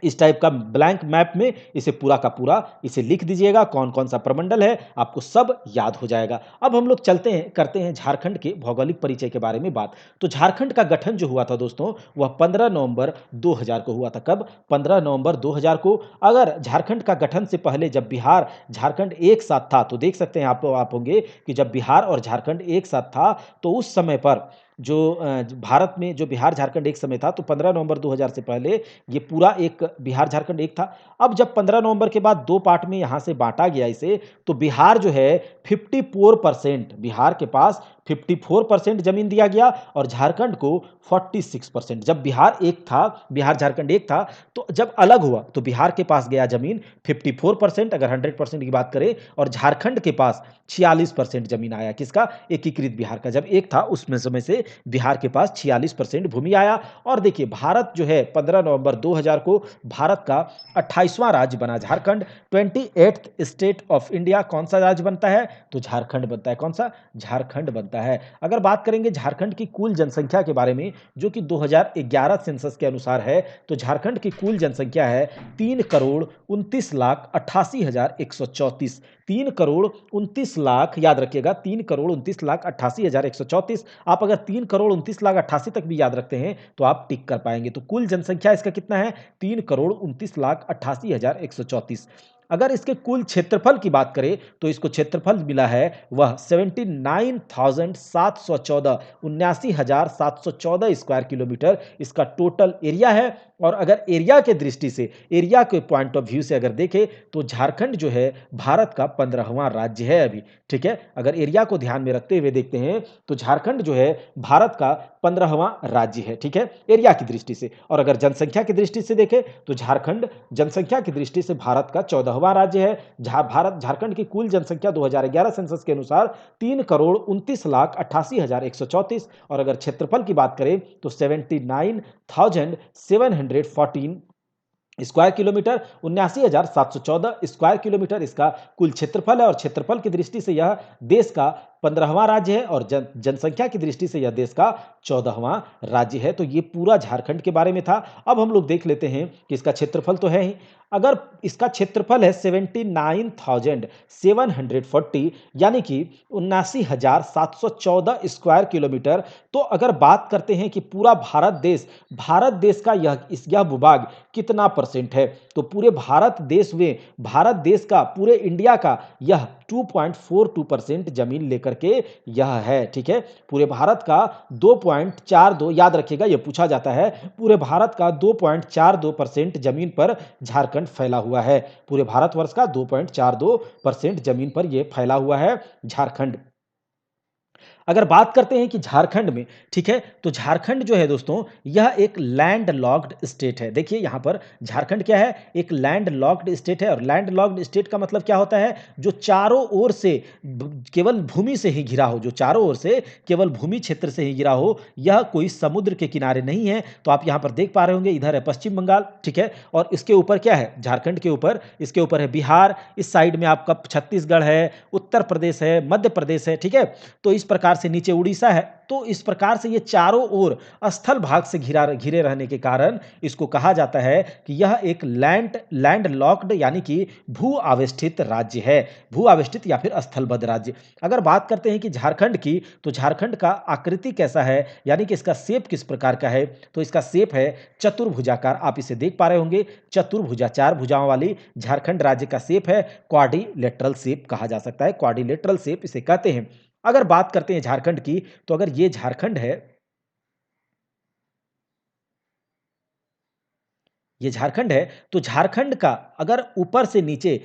इस टाइप का ब्लैंक मैप में इसे पूरा का पूरा इसे लिख दीजिएगा, कौन कौन सा प्रमंडल है, आपको सब याद हो जाएगा। अब हम लोग चलते हैं, करते हैं झारखंड के भौगोलिक परिचय के बारे में बात। तो झारखंड का गठन जो हुआ था दोस्तों, वह 15 नवंबर 2000 को हुआ था। कब? 15 नवंबर 2000 को। अगर झारखंड का गठन से पहले जब बिहार झारखंड एक साथ था, तो देख सकते हैं आप होंगे कि जब बिहार और झारखंड एक साथ था तो उस समय पर जो भारत में जो बिहार झारखंड एक समय था, तो 15 नवंबर 2000 से पहले ये पूरा एक बिहार झारखंड एक था। अब जब 15 नवंबर के बाद 2 पार्ट में यहां से बांटा गया इसे, तो बिहार जो है 54%, बिहार के पास 54% जमीन दिया गया और झारखंड को 46%। जब बिहार एक था, बिहार झारखंड एक था, तो जब अलग हुआ तो बिहार के पास गया जमीन 54%, अगर 100% की बात करें, और झारखंड के पास 46% जमीन आया। किसका? एकीकृत बिहार का। जब एक था उसमें समय से बिहार के पास 46% भूमि आया। और देखिए भारत जो है 15 नवंबर 2000 को भारत का 28वां राज्य बना Jharkhand. 28th state of India कौन सा राज्य बनता है? तो झारखंड बनता है। कौन सा? झारखंड बनता है। अगर बात करेंगे झारखंड की कुल जनसंख्या के बारे में, जो कि 2011 सेंसस के अनुसार है, तो झारखंड की कुल जनसंख्या है 3,29,88,134। 3,29,00,000, याद रखिएगा 3,29,88,134। आप अगर 3,29,88,000 तक भी याद रखते हैं तो आप टिक कर पाएंगे। तो कुल जनसंख्या इसका कितना है? 3,29,88,134। अगर इसके कुल क्षेत्रफल की बात करें तो इसको क्षेत्रफल मिला है वह 79,714, 79,714 स्क्वायर किलोमीटर इसका टोटल एरिया है। और अगर एरिया के दृष्टि से, एरिया के पॉइंट ऑफ व्यू से अगर देखें तो झारखंड जो है भारत का 15वां राज्य है अभी। ठीक है, अगर एरिया को ध्यान में रखते हुए देखते हैं तो झारखंड जो है भारत का 15वां राज्य है। ठीक है, एरिया की दृष्टि से। और अगर जनसंख्या की दृष्टि से देखें तो झारखंड जनसंख्या की दृष्टि से भारत का 14वां राज्य है। झारखंड की कुल जनसंख्या 2011 सेंसस के अनुसार 3,29,88,134। और अगर क्षेत्रफल की बात करें तो 79,714 स्क्वायर किलोमीटर, 79,714 स्क्वायर किलोमीटर इसका कुल क्षेत्रफल है। और क्षेत्रफल की दृष्टि से यह देश का 15वां राज्य है और जनसंख्या की दृष्टि से यह देश का 14वां राज्य है। तो ये पूरा झारखंड के बारे में था। अब हम लोग देख लेते हैं कि इसका क्षेत्रफल तो है ही, अगर इसका क्षेत्रफल है 79,740 यानी कि 79,714 स्क्वायर किलोमीटर। तो अगर बात करते हैं कि पूरा भारत देश का यह भूभाग कितना परसेंट है, तो पूरे भारत देश में, भारत देश का, पूरे इंडिया का यह 2.42% जमीन लेकर के यह है। ठीक है, पूरे भारत का 2.42, याद रखिएगा यह पूछा जाता है, पूरे भारत का 2.42% जमीन पर झारखंड फैला हुआ है। पूरे भारतवर्ष का 2.42% जमीन पर यह फैला हुआ है झारखंड। अगर बात करते हैं कि झारखंड में, ठीक है, तो झारखंड जो है दोस्तों यह एक लैंड लॉक्ड स्टेट है। देखिए यहां पर झारखंड क्या है? एक लैंड लॉक्ड स्टेट है। और लैंड लॉक्ड स्टेट का मतलब क्या होता है? जो चारों ओर से केवल भूमि से ही घिरा हो, जो चारों ओर से केवल भूमि क्षेत्र से ही घिरा हो, यह कोई समुद्र के किनारे नहीं है। तो आप यहां पर देख पा रहे होंगे, इधर है पश्चिम बंगाल, ठीक है, और इसके ऊपर क्या है? झारखंड के ऊपर, इसके ऊपर है बिहार, इस साइड में आपका छत्तीसगढ़ है, उत्तर प्रदेश है, मध्य प्रदेश है। ठीक है, तो इस प्रकार से नीचे उड़ीसा है, तो इस प्रकार से ये चारों ओर स्थल भाग से घिरे रहने के कारण इसको कहा जाता है कि यह एक लैंड लॉक्ड यानी कि भू आवेष्टित राज्य है, भू आवेष्टित या फिर स्थलबद्ध राज्य। अगर बात करते हैं कि झारखंड की, तो झारखंड का आकृति कैसा है, यानी कि इसका शेप किस प्रकार का है, तो इसका शेप है चतुर्भुजाकार। आप इसे देख पा रहे होंगे, चतुर्भुजा, चार भुजाओं वाली झारखंड राज्य का शेप है, क्वाड्रिलेटरल शेप कहा जा सकता है, क्वाड्रिलेटरल शेप इसे कहते हैं। अगर बात करते हैं झारखंड की, तो अगर ये झारखंड है, ये झारखंड है, तो झारखंड का अगर ऊपर से नीचे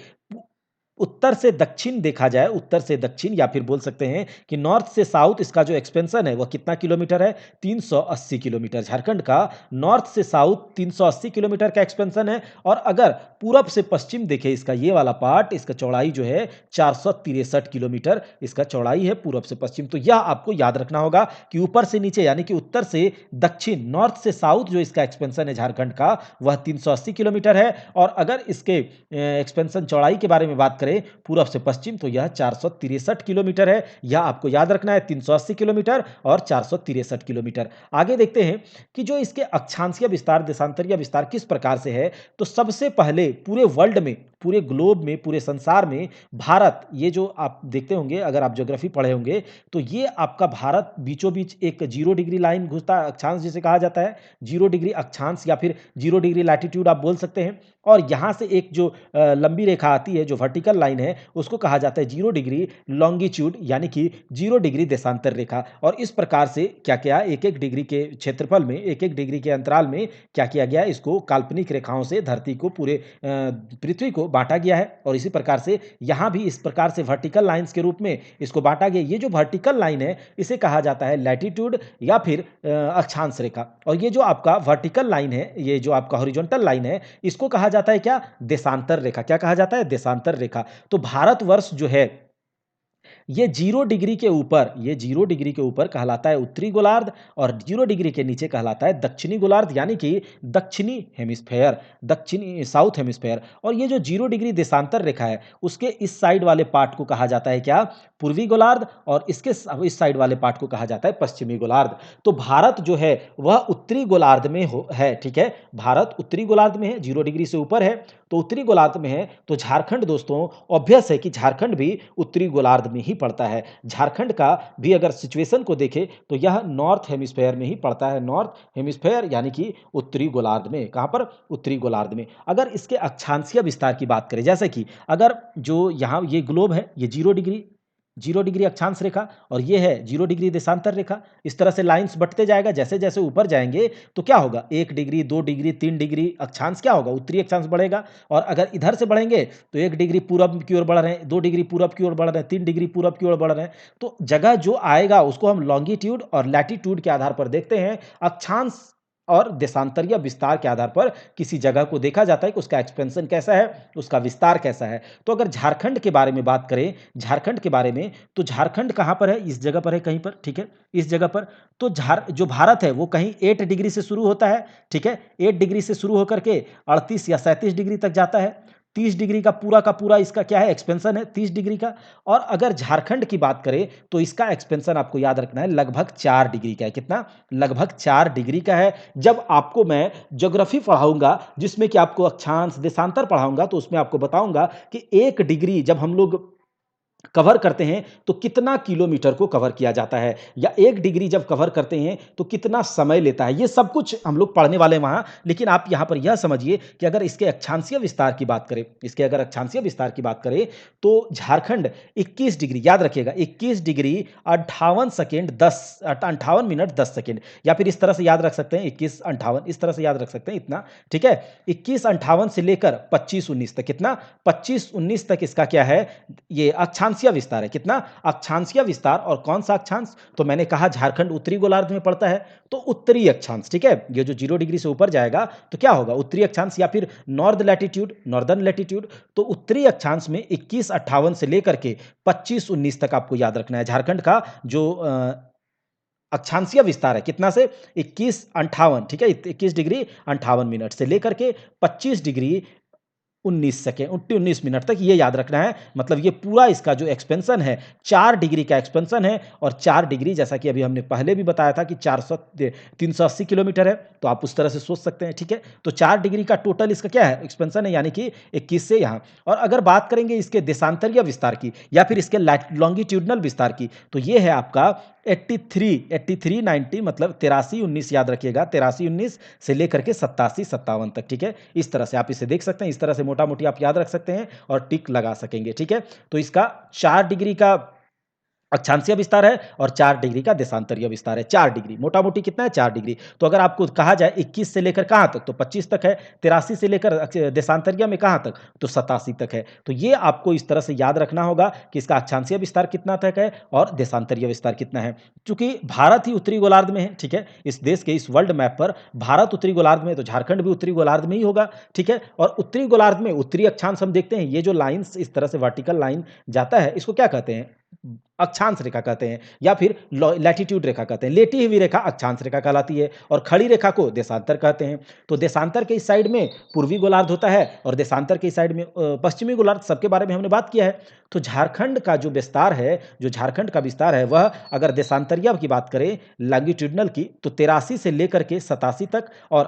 उत्तर से दक्षिण देखा जाए, उत्तर से दक्षिण या फिर बोल सकते हैं कि नॉर्थ से साउथ, इसका जो एक्सपेंशन है वह कितना किलोमीटर है, 380 किलोमीटर। झारखंड का नॉर्थ से साउथ 380 किलोमीटर का एक्सपेंशन है। और अगर पूरब से पश्चिम देखें, इसका ये वाला पार्ट, इसका चौड़ाई जो है 463 किलोमीटर इसका चौड़ाई है पूरब से पश्चिम। तो यह आपको याद रखना होगा कि ऊपर से नीचे यानी कि उत्तर से दक्षिण, नॉर्थ से साउथ जो इसका एक्सपेंशन है झारखंड का, वह 380 किलोमीटर है। और अगर इसके एक्सपेंशन चौड़ाई के बारे में बात करें पूरब से पश्चिम, तो यह 463 किलोमीटर है। यह आपको याद रखना है, 380 किलोमीटर और 463 किलोमीटर। आगे देखते हैं कि जो इसके अक्षांशीय विस्तार, देशांतरीय विस्तार किस प्रकार से है। तो सबसे पहले पूरे वर्ल्ड में, पूरे ग्लोब में, पूरे संसार में भारत, ये जो आप देखते होंगे अगर आप ज्योग्राफी पढ़े होंगे, तो ये आपका भारत बीचों बीच एक 0 डिग्री लाइन घुसता है, अक्षांश जिसे कहा जाता है, 0 डिग्री अक्षांश या फिर 0 डिग्री लैटिट्यूड आप बोल सकते हैं। और यहाँ से एक जो लंबी रेखा आती है, जो वर्टिकल लाइन है, उसको कहा जाता है 0 डिग्री लॉन्गिट्यूड यानी कि 0 डिग्री देशांतर रेखा। और इस प्रकार से क्या क्या, एक एक डिग्री के क्षेत्रफल में, एक एक डिग्री के अंतराल में क्या किया गया, इसको काल्पनिक रेखाओं से धरती को, पूरे पृथ्वी को बांटा गया है। और इसी प्रकार से यहाँ भी इस प्रकार से वर्टिकल लाइंस के रूप में इसको बांटा गया। ये जो वर्टिकल लाइन है इसे कहा जाता है लैटिट्यूड या फिर अक्षांश रेखा। और ये जो आपका वर्टिकल लाइन है, ये जो आपका हॉरिजॉन्टल लाइन है, इसको कहा जाता है क्या, देशांतर रेखा। क्या कहा जाता है, देशांतर रेखा। तो भारतवर्ष जो है, ये 0 डिग्री के ऊपर, ये 0 डिग्री के ऊपर कहलाता है उत्तरी गोलार्ध, और 0 डिग्री के नीचे कहलाता है दक्षिणी गोलार्ध यानी कि दक्षिणी हेमिस्फेयर, दक्षिणी साउथ हेमिस्फेयर। और ये जो 0 डिग्री देशांतर रेखा है, उसके इस साइड वाले पार्ट को कहा जाता है क्या, पूर्वी गोलार्ध, और इसके इस साइड वाले पार्ट को कहा जाता है पश्चिमी गोलार्ध। तो भारत जो है वह उत्तरी गोलार्ध में है, ठीक है, भारत उत्तरी गोलार्ध में है, 0 डिग्री से ऊपर है, तो उत्तरी गोलार्ध में है। तो झारखंड दोस्तों, ऑब्वियस है कि झारखंड भी उत्तरी गोलार्ध में ही पड़ता है। झारखंड का भी अगर सिचुएशन को देखें, तो यह नॉर्थ हेमिस्फेयर में ही पड़ता है, नॉर्थ हेमिस्फेयर यानी कि उत्तरी गोलार्ध में। कहां पर, उत्तरी गोलार्ध में। अगर इसके अक्षांशीय विस्तार की बात करें, जैसे कि अगर जो यहाँ ये ग्लोब है, ये 0 डिग्री अक्षांश रेखा, और ये है 0 डिग्री देशांतर रेखा। इस तरह से लाइंस बढ़ते जाएगा, जैसे जैसे ऊपर जाएंगे तो क्या होगा, 1 डिग्री, 2 डिग्री, 3 डिग्री अक्षांश क्या होगा, उत्तरी अक्षांश बढ़ेगा। और अगर इधर से बढ़ेंगे तो 1 डिग्री पूरब की ओर बढ़ रहे हैं, 2 डिग्री पूरब की ओर बढ़ रहे हैं, 3 डिग्री पूरब की ओर बढ़ रहे हैं। तो जगह जो आएगा उसको हम लॉन्गिट्यूड और लैटिट्यूड के आधार पर देखते हैं। अक्षांश और देशांतरीय विस्तार के आधार पर किसी जगह को देखा जाता है कि उसका एक्सपेंशन कैसा है, उसका विस्तार कैसा है। तो अगर झारखंड के बारे में बात करें, झारखंड के बारे में, तो झारखंड कहाँ पर है, इस जगह पर है कहीं पर, ठीक है, इस जगह पर। तो जो भारत है वो कहीं 8 डिग्री से शुरू होता है, ठीक है, 8 डिग्री से शुरू होकर के 38 या 37 डिग्री तक जाता है। 30 डिग्री का पूरा इसका क्या है, एक्सपेंशन है 30 डिग्री का। और अगर झारखंड की बात करें तो इसका एक्सपेंशन आपको याद रखना है लगभग 4 डिग्री का है। कितना, लगभग 4 डिग्री का है। जब आपको मैं ज्योग्राफी पढ़ाऊंगा जिसमें कि आपको अक्षांश देशांतर पढ़ाऊंगा, तो उसमें आपको बताऊंगा कि 1 डिग्री जब हम लोग कवर करते हैं तो कितना किलोमीटर को कवर किया जाता है, या 1 डिग्री जब कवर करते हैं तो कितना समय लेता है। ये सब कुछ हम लोग पढ़ने वाले हैं वहाँ। लेकिन आप यहाँ पर यह समझिए कि अगर इसके अक्षांशीय विस्तार की बात करें, इसके अगर अक्षांशीय विस्तार की बात करें, तो झारखंड 21 डिग्री, याद रखिएगा, 21 डिग्री 58 सेकेंड 58 मिनट 10 सेकेंड, या फिर इस तरह से याद रख सकते हैं 21 58, इस तरह से याद रख सकते हैं इतना, ठीक है। 21 58 से लेकर 25 19 तक, कितना, 25 19 तक इसका क्या है, ये अक्षांशीय विस्तार है। कितना, अक्षांशीय विस्तार। और कौन सा अक्षांश, तो मैंने कहा झारखंड उत्तरी गोलार्ध में पड़ता है, तो उत्तरी अक्षांश, ठीक है, ये जो 0 डिग्री से ऊपर जाएगा तो क्या होगा, उत्तरी अक्षांश या फिर नॉर्दर्न लैटिट्यूड। तो उत्तरी अक्षांश में 21 58 से लेकर के 25 19 तक आपको याद रखना है। झारखंड का जो अक्षांशीय विस्तार है कितना से, 21 58, ठीक है, 21 डिग्री 58 मिनट से लेकर के 25 डिग्री 19 सेकेंड 19 मिनट तक, ये याद रखना है। मतलब ये पूरा इसका जो एक्सपेंशन है 4 डिग्री का एक्सपेंशन है, और 4 डिग्री जैसा कि अभी हमने पहले भी बताया था कि 380 किलोमीटर है, तो आप उस तरह से सोच सकते हैं, ठीक है। तो 4 डिग्री का टोटल इसका क्या है, एक्सपेंशन है, यानी कि 21 से यहाँ। और अगर बात करेंगे इसके देशांतरीय विस्तार की या फिर इसके लॉन्गिट्यूडनल विस्तार की, तो ये है आपका 83 मतलब 83 19 याद रखिएगा, 83 19 से लेकर के 87 57 तक, ठीक है। इस तरह से आप इसे देख सकते हैं, इस तरह से मोटा मोटी आप याद रख सकते हैं और टिक लगा सकेंगे, ठीक है। तो इसका 4 डिग्री का अक्षांशीय विस्तार है और 4 डिग्री का देशांतरीय विस्तार है। 4 डिग्री मोटा मोटी कितना है, 4 डिग्री। तो अगर आपको कहा जाए 21 से लेकर कहाँ तक, तो 25 तक है। 83 से लेकर देशांतरीय में कहाँ तक, तो 87 तक है। तो ये आपको इस तरह से याद रखना होगा कि इसका अक्षांशीय विस्तार कितना तक है और देशांतरीय विस्तार कितना है। चूंकि भारत ही उत्तरी गोलार्ध में है, ठीक है, इस देश के इस वर्ल्ड मैप पर भारत उत्तरी गोलार्ध में, तो झारखंड भी उत्तरी गोलार्ध में ही होगा, ठीक है। और उत्तरी गोलार्ध में उत्तरी अक्षांश हम देखते हैं, ये जो लाइन्स इस तरह से वर्टिकल लाइन जाता है, इसको क्या कहते हैं, अक्षांश रेखा कहते हैं, या फिर लैटिट्यूड रेखा कहते हैं। लेटी हुई रेखा अक्षांश रेखा कहलाती है और खड़ी रेखा को देशांतर कहते हैं। तो देशांतर के इस साइड में पूर्वी गोलार्ध होता है और देशांतर के इस साइड में पश्चिमी गोलार्ध, सबके बारे में हमने बात किया है। तो झारखंड का जो विस्तार है, जो झारखंड का विस्तार है, वह अगर देशांतरीय की बात करें लॉन्गिट्यूडनल की, तो 83 से लेकर के 87 तक, और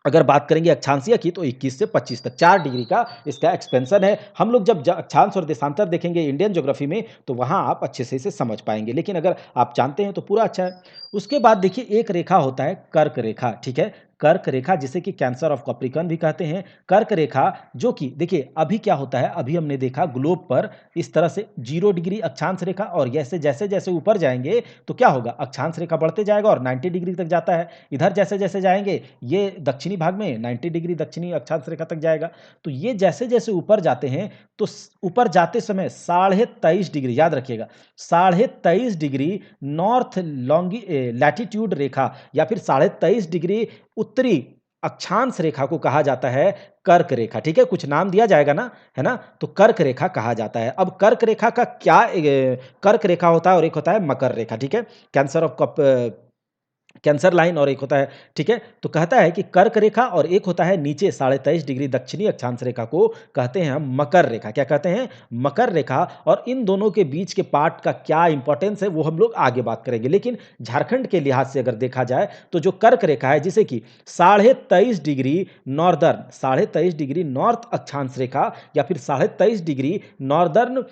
अगर बात करेंगे अक्षांशीय की, तो 21 से 25 तक 4 डिग्री का इसका एक्सपेंशन है। हम लोग जब अक्षांश और देशांतर देखेंगे इंडियन ज्योग्राफी में, तो वहाँ आप अच्छे से इसे समझ पाएंगे, लेकिन अगर आप जानते हैं तो पूरा अच्छा है। उसके बाद देखिए एक रेखा होता है कर्क रेखा, ठीक है। कर्क रेखा जिसे कि कैंसर ऑफ कैप्रिकॉर्न भी कहते हैं। कर्क रेखा जो कि देखिए अभी क्या होता है, अभी हमने देखा ग्लोब पर इस तरह से 0 डिग्री अक्षांश रेखा, और जैसे जैसे जैसे ऊपर जाएंगे तो क्या होगा, अक्षांश रेखा बढ़ते जाएगा और 90 डिग्री तक जाता है। इधर जैसे जैसे जाएंगे, ये दक्षिणी भाग में 90 डिग्री दक्षिणी अक्षांश रेखा तक जाएगा। तो ये जैसे जैसे ऊपर जाते हैं, तो ऊपर जाते समय 23.5 डिग्री याद रखिएगा, 23.5 डिग्री नॉर्थ लैटिट्यूड रेखा या फिर 23.5 डिग्री उत्तरी अक्षांश रेखा को कहा जाता है कर्क रेखा, ठीक है। कुछ नाम दिया जाएगा ना, है ना, तो कर्क रेखा कहा जाता है। अब कर्क रेखा का क्या, कर्क रेखा होता है और एक होता है मकर रेखा, ठीक है। कैंसर ऑफ कैंसर लाइन और एक होता है, ठीक है। तो कहता है कि कर्क रेखा और एक होता है नीचे 23.5 डिग्री दक्षिणी अक्षांश रेखा को कहते हैं हम मकर रेखा। क्या कहते हैं, मकर रेखा। और इन दोनों के बीच के पार्ट का क्या इंपॉर्टेंस है वो हम लोग आगे बात करेंगे, लेकिन झारखंड के लिहाज से अगर देखा जाए तो जो कर्क रेखा है, जिसे कि 23.5 डिग्री नॉर्दर्न, 23.5 डिग्री नॉर्थ अक्षांश रेखा या फिर 23.5 डिग्री नॉर्दर्न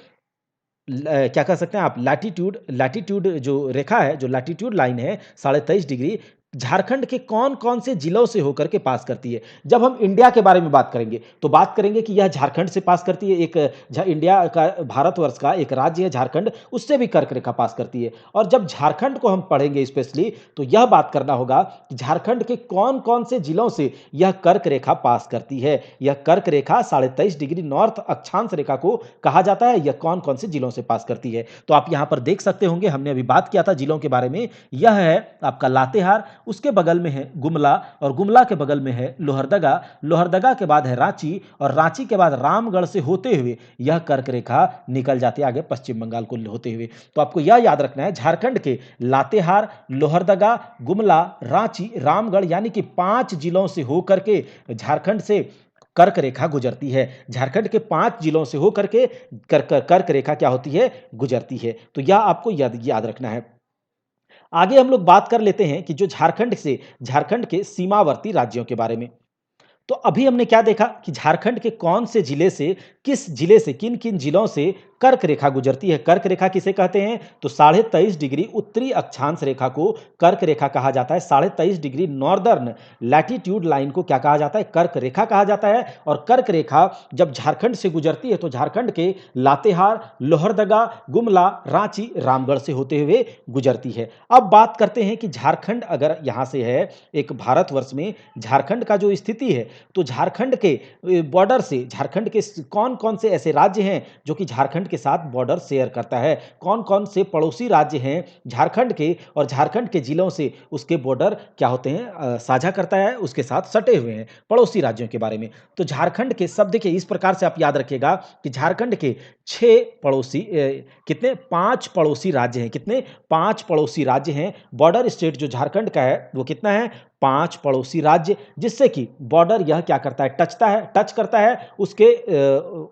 क्या कह सकते हैं आप, लैटिट्यूड, लैटिट्यूड जो रेखा है, जो लैटिट्यूड लाइन है 23.5 डिग्री, झारखंड के कौन कौन से जिलों से होकर के पास करती है। जब हम इंडिया के बारे में बात करेंगे तो बात करेंगे कि यह झारखंड से पास करती है। एक इंडिया का, भारतवर्ष का एक राज्य है झारखंड, उससे भी कर्क रेखा पास करती है। और जब झारखंड को हम पढ़ेंगे स्पेशली, तो यह बात करना होगा कि झारखंड के कौन कौन से जिलों से यह कर्क रेखा पास करती है। यह कर्क रेखा 23.5 डिग्री नॉर्थ अक्षांश रेखा को कहा जाता है, यह कौन कौन से जिलों से पास करती है। तो आप यहां पर देख सकते होंगे, हमने अभी बात किया था जिलों के बारे में। यह है आपका लातेहार, उसके बगल में है गुमला, और गुमला के बगल में है लोहरदगा, लोहरदगा के बाद है रांची, और रांची के बाद रामगढ़ से होते हुए यह कर्क रेखा निकल जाती है आगे पश्चिम बंगाल को होते हुए। तो आपको यह याद रखना है, झारखंड के लातेहार, लोहरदगा, गुमला, रांची, रामगढ़, यानी कि 5 जिलों से होकर के झारखंड से कर्क रेखा गुजरती है। झारखंड के 5 जिलों से होकर के कर्क रेखा क्या होती है, गुजरती है। तो यह आपको याद रखना है। आगे हम लोग बात कर लेते हैं कि जो झारखंड के सीमावर्ती राज्यों के बारे में। तो अभी हमने क्या देखा कि झारखंड के कौन से जिले से, किस जिले से, किन किन जिलों से कर्क रेखा गुजरती है। कर्क रेखा किसे कहते हैं, तो 23.5 डिग्री उत्तरी अक्षांश रेखा को कर्क रेखा कहा जाता है। 23.5 डिग्री नॉर्दर्न लैटिट्यूड लाइन को क्या कहा जाता है, कर्क रेखा कहा जाता है। और कर्क रेखा जब झारखंड से गुजरती है तो झारखंड के लातेहार, लोहरदगा, गुमला, रांची, रामगढ़ से होते हुए गुजरती है। अब बात करते हैं कि झारखंड अगर यहां से है, एक भारतवर्ष में झारखंड का जो स्थिति है, तो झारखंड के बॉर्डर से, झारखंड के कौन कौन से ऐसे राज्य हैं जो कि झारखंड के साथ बॉर्डर शेयर करता है, कौन कौन से पड़ोसी राज्य हैं झारखंड के, और झारखंड के जिलों से उसके बॉर्डर क्या होते हैं, साझा करता है, उसके साथ सटे हुए हैं पड़ोसी राज्यों के बारे में। तो झारखंड के सब देखिए इस प्रकार से आप याद रखिएगा कि झारखंड के 6 पड़ोसी, कितने, 5 पड़ोसी राज्य हैं। कितने, 5 पड़ोसी राज्य हैं। बॉर्डर स्टेट जो झारखंड का है वो कितना है, 5 पड़ोसी राज्य, जिससे कि बॉर्डर यह क्या करता है, टच करता है उसके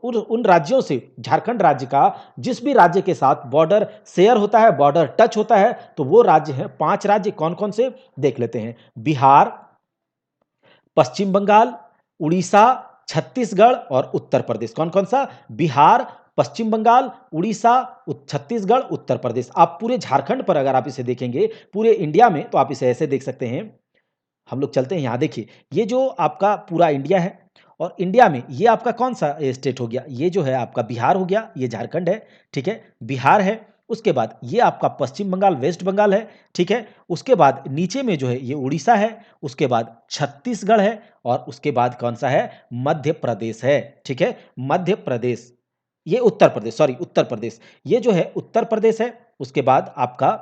उन राज्यों से, झारखंड राज्य का जिस भी राज्य के साथ बॉर्डर शेयर होता है, बॉर्डर टच होता है, तो वो राज्य हैं 5 राज्य। कौन-कौन से देख लेते हैं। बिहार, पश्चिम बंगाल, उड़ीसा, छत्तीसगढ़ और उत्तर प्रदेश। कौन-कौन सा? बिहार, पश्चिम बंगाल, उड़ीसा, छत्तीसगढ़, उत्तर प्रदेश। आप पूरे झारखंड पर अगर आप इसे देखेंगे, पूरे इंडिया में, तो आप इसे ऐसे देख सकते हैं। हम लोग चलते हैं यहाँ, देखिए ये जो आपका पूरा इंडिया है, और इंडिया में ये आपका कौन सा स्टेट हो गया, ये जो है आपका बिहार हो गया, ये झारखंड है, ठीक है, बिहार है। उसके बाद ये आपका पश्चिम बंगाल, वेस्ट बंगाल है, ठीक है। उसके बाद नीचे में जो है ये उड़ीसा है, उसके बाद छत्तीसगढ़ है, और उसके बाद कौन सा है, मध्य प्रदेश है, ठीक है, मध्य प्रदेश। ये उत्तर प्रदेश, सॉरी उत्तर प्रदेश, ये जो है उत्तर प्रदेश है। उसके बाद आपका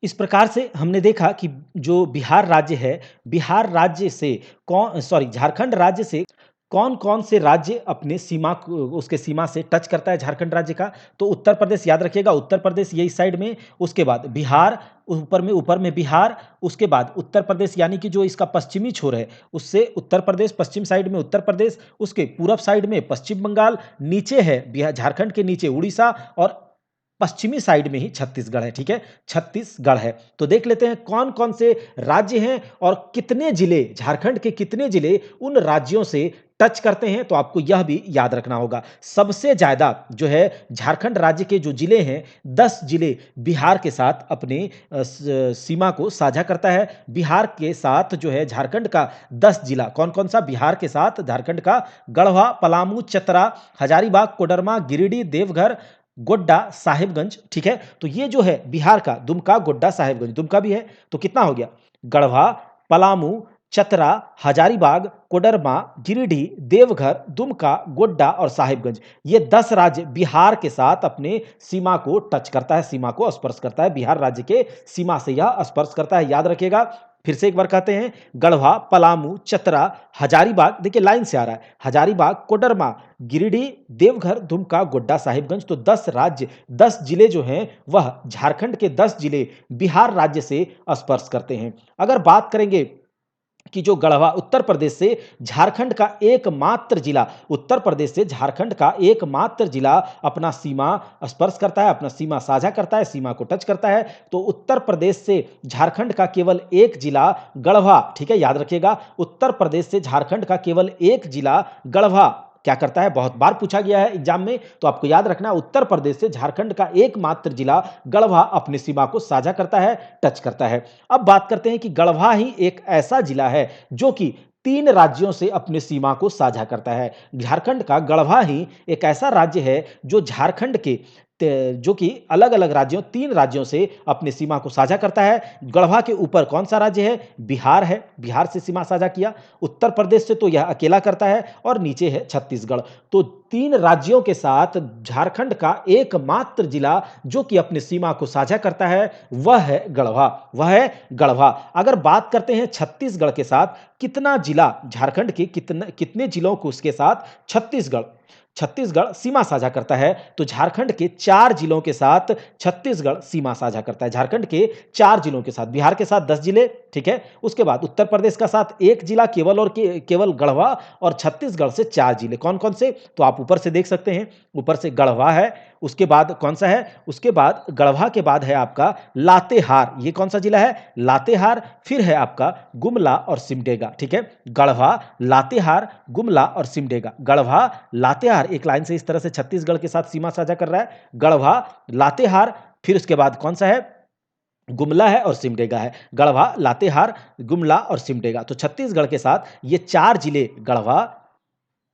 इस प्रकार से हमने देखा कि जो बिहार राज्य है, बिहार राज्य से झारखंड राज्य से कौन-कौन से राज्य अपने सीमा को, उसके सीमा से टच करता है झारखंड राज्य का, तो उत्तर प्रदेश याद रखिएगा, उत्तर प्रदेश ये इस साइड में, उसके बाद बिहार, ऊपर में बिहार, उसके बाद उत्तर प्रदेश यानी कि जो इसका पश्चिमी छोर है, उससे उत्तर प्रदेश, पश्चिम साइड में उत्तर प्रदेश, उसके पूरब साइड में पश्चिम बंगाल, नीचे है बिहार, झारखंड के नीचे उड़ीसा, और पश्चिमी साइड में ही छत्तीसगढ़ है, ठीक है, छत्तीसगढ़ है। तो देख लेते हैं कौन-कौन से राज्य हैं और कितने जिले, झारखंड के कितने जिले उन राज्यों से टच करते हैं, तो आपको यह भी याद रखना होगा। सबसे ज़्यादा जो है झारखंड राज्य के जो जिले हैं, 10 जिले बिहार के साथ अपने सीमा को साझा करता है। बिहार के साथ जो है झारखंड का 10 जिला, कौन-कौन सा बिहार के साथ झारखंड का, गढ़वा, पलामू, चतरा, हजारीबाग, कोडरमा, गिरिडीह, देवघर, गोड्डा, साहिबगंज, ठीक है। तो ये जो है बिहार का दुमका, गोड्डा, साहिबगंज, दुमका भी है, तो कितना हो गया, गढ़वा, पलामू, चतरा, हजारीबाग, कोडरमा, गिरिडीह, देवघर, दुमका, गोड्डा और साहिबगंज। ये 10 राज्य बिहार के साथ अपने सीमा को टच करता है, सीमा को स्पर्श करता है, बिहार राज्य के सीमा से यह स्पर्श करता है, याद रखिएगा। फिर से एक बार कहते हैं, गढ़वा, पलामू, चतरा, हजारीबाग, देखिए लाइन से आ रहा है, हजारीबाग, कोडरमा, गिरिडीह, देवघर, दुमका, गोड्डा, साहिबगंज। तो 10 राज्य, 10 जिले जो हैं, वह झारखंड के 10 जिले बिहार राज्य से स्पर्श करते हैं। अगर बात करेंगे कि जो गढ़वा, उत्तर प्रदेश से झारखंड का एकमात्र जिला, उत्तर प्रदेश से झारखंड का एकमात्र जिला अपना सीमा स्पर्श करता है, अपना सीमा साझा करता है, सीमा को टच करता है, तो उत्तर प्रदेश से झारखंड का केवल एक जिला गढ़वा, ठीक है, याद रखिएगा, उत्तर प्रदेश से झारखंड का केवल एक जिला गढ़वा क्या करता है, बहुत बार पूछा गया है एग्जाम में, तो आपको याद रखना, उत्तर प्रदेश से झारखंड का एकमात्र जिला गढ़वा अपनी सीमा को साझा करता है, टच करता है। अब बात करते हैं कि गढ़वा ही एक ऐसा जिला है जो कि 3 राज्यों से अपनी सीमा को साझा करता है। झारखंड का गढ़वा ही एक ऐसा राज्य है जो झारखंड के जो कि अलग-अलग राज्यों, 3 राज्यों से अपनी सीमा को साझा करता है। गढ़वा के ऊपर कौन सा राज्य है, बिहार है, बिहार से सीमा साझा किया, उत्तर प्रदेश से तो यह अकेला करता है, और नीचे है छत्तीसगढ़। तो 3 राज्यों के साथ झारखंड का एकमात्र जिला जो कि अपनी सीमा को साझा करता है, वह है गढ़वा, वह है गढ़वा। अगर बात करते हैं छत्तीसगढ़ के साथ कितना जिला, झारखंड के कितने जिलों को उसके साथ छत्तीसगढ़ सीमा साझा करता है, तो झारखंड के 4 जिलों के साथ छत्तीसगढ़ सीमा साझा करता है। झारखंड के 4 जिलों के साथ, बिहार के साथ 10 जिले, ठीक है। उसके बाद उत्तर प्रदेश का साथ 1 जिला केवल, और केवल गढ़वा, और छत्तीसगढ़ से 4 जिले। कौन-कौन से, तो आप ऊपर से देख सकते हैं, ऊपर से गढ़वा है, उसके बाद कौन सा है, उसके बाद गढ़वा के बाद है आपका लातेहार, ये कौन सा जिला है, लातेहार। फिर है आपका गुमला और सिमडेगा, ठीक है, गढ़वा, लातेहार, गुमला और सिमडेगा। गढ़वा, लातेहार एक लाइन से इस तरह से छत्तीसगढ़ के साथ सीमा साझा कर रहा है, गढ़वा, लातेहार, फिर उसके बाद कौन सा है, गुमला है और सिमडेगा है। गढ़वा, लातेहार, गुमला और सिमडेगा। तो छत्तीसगढ़ के साथ ये 4 जिले गढ़वा,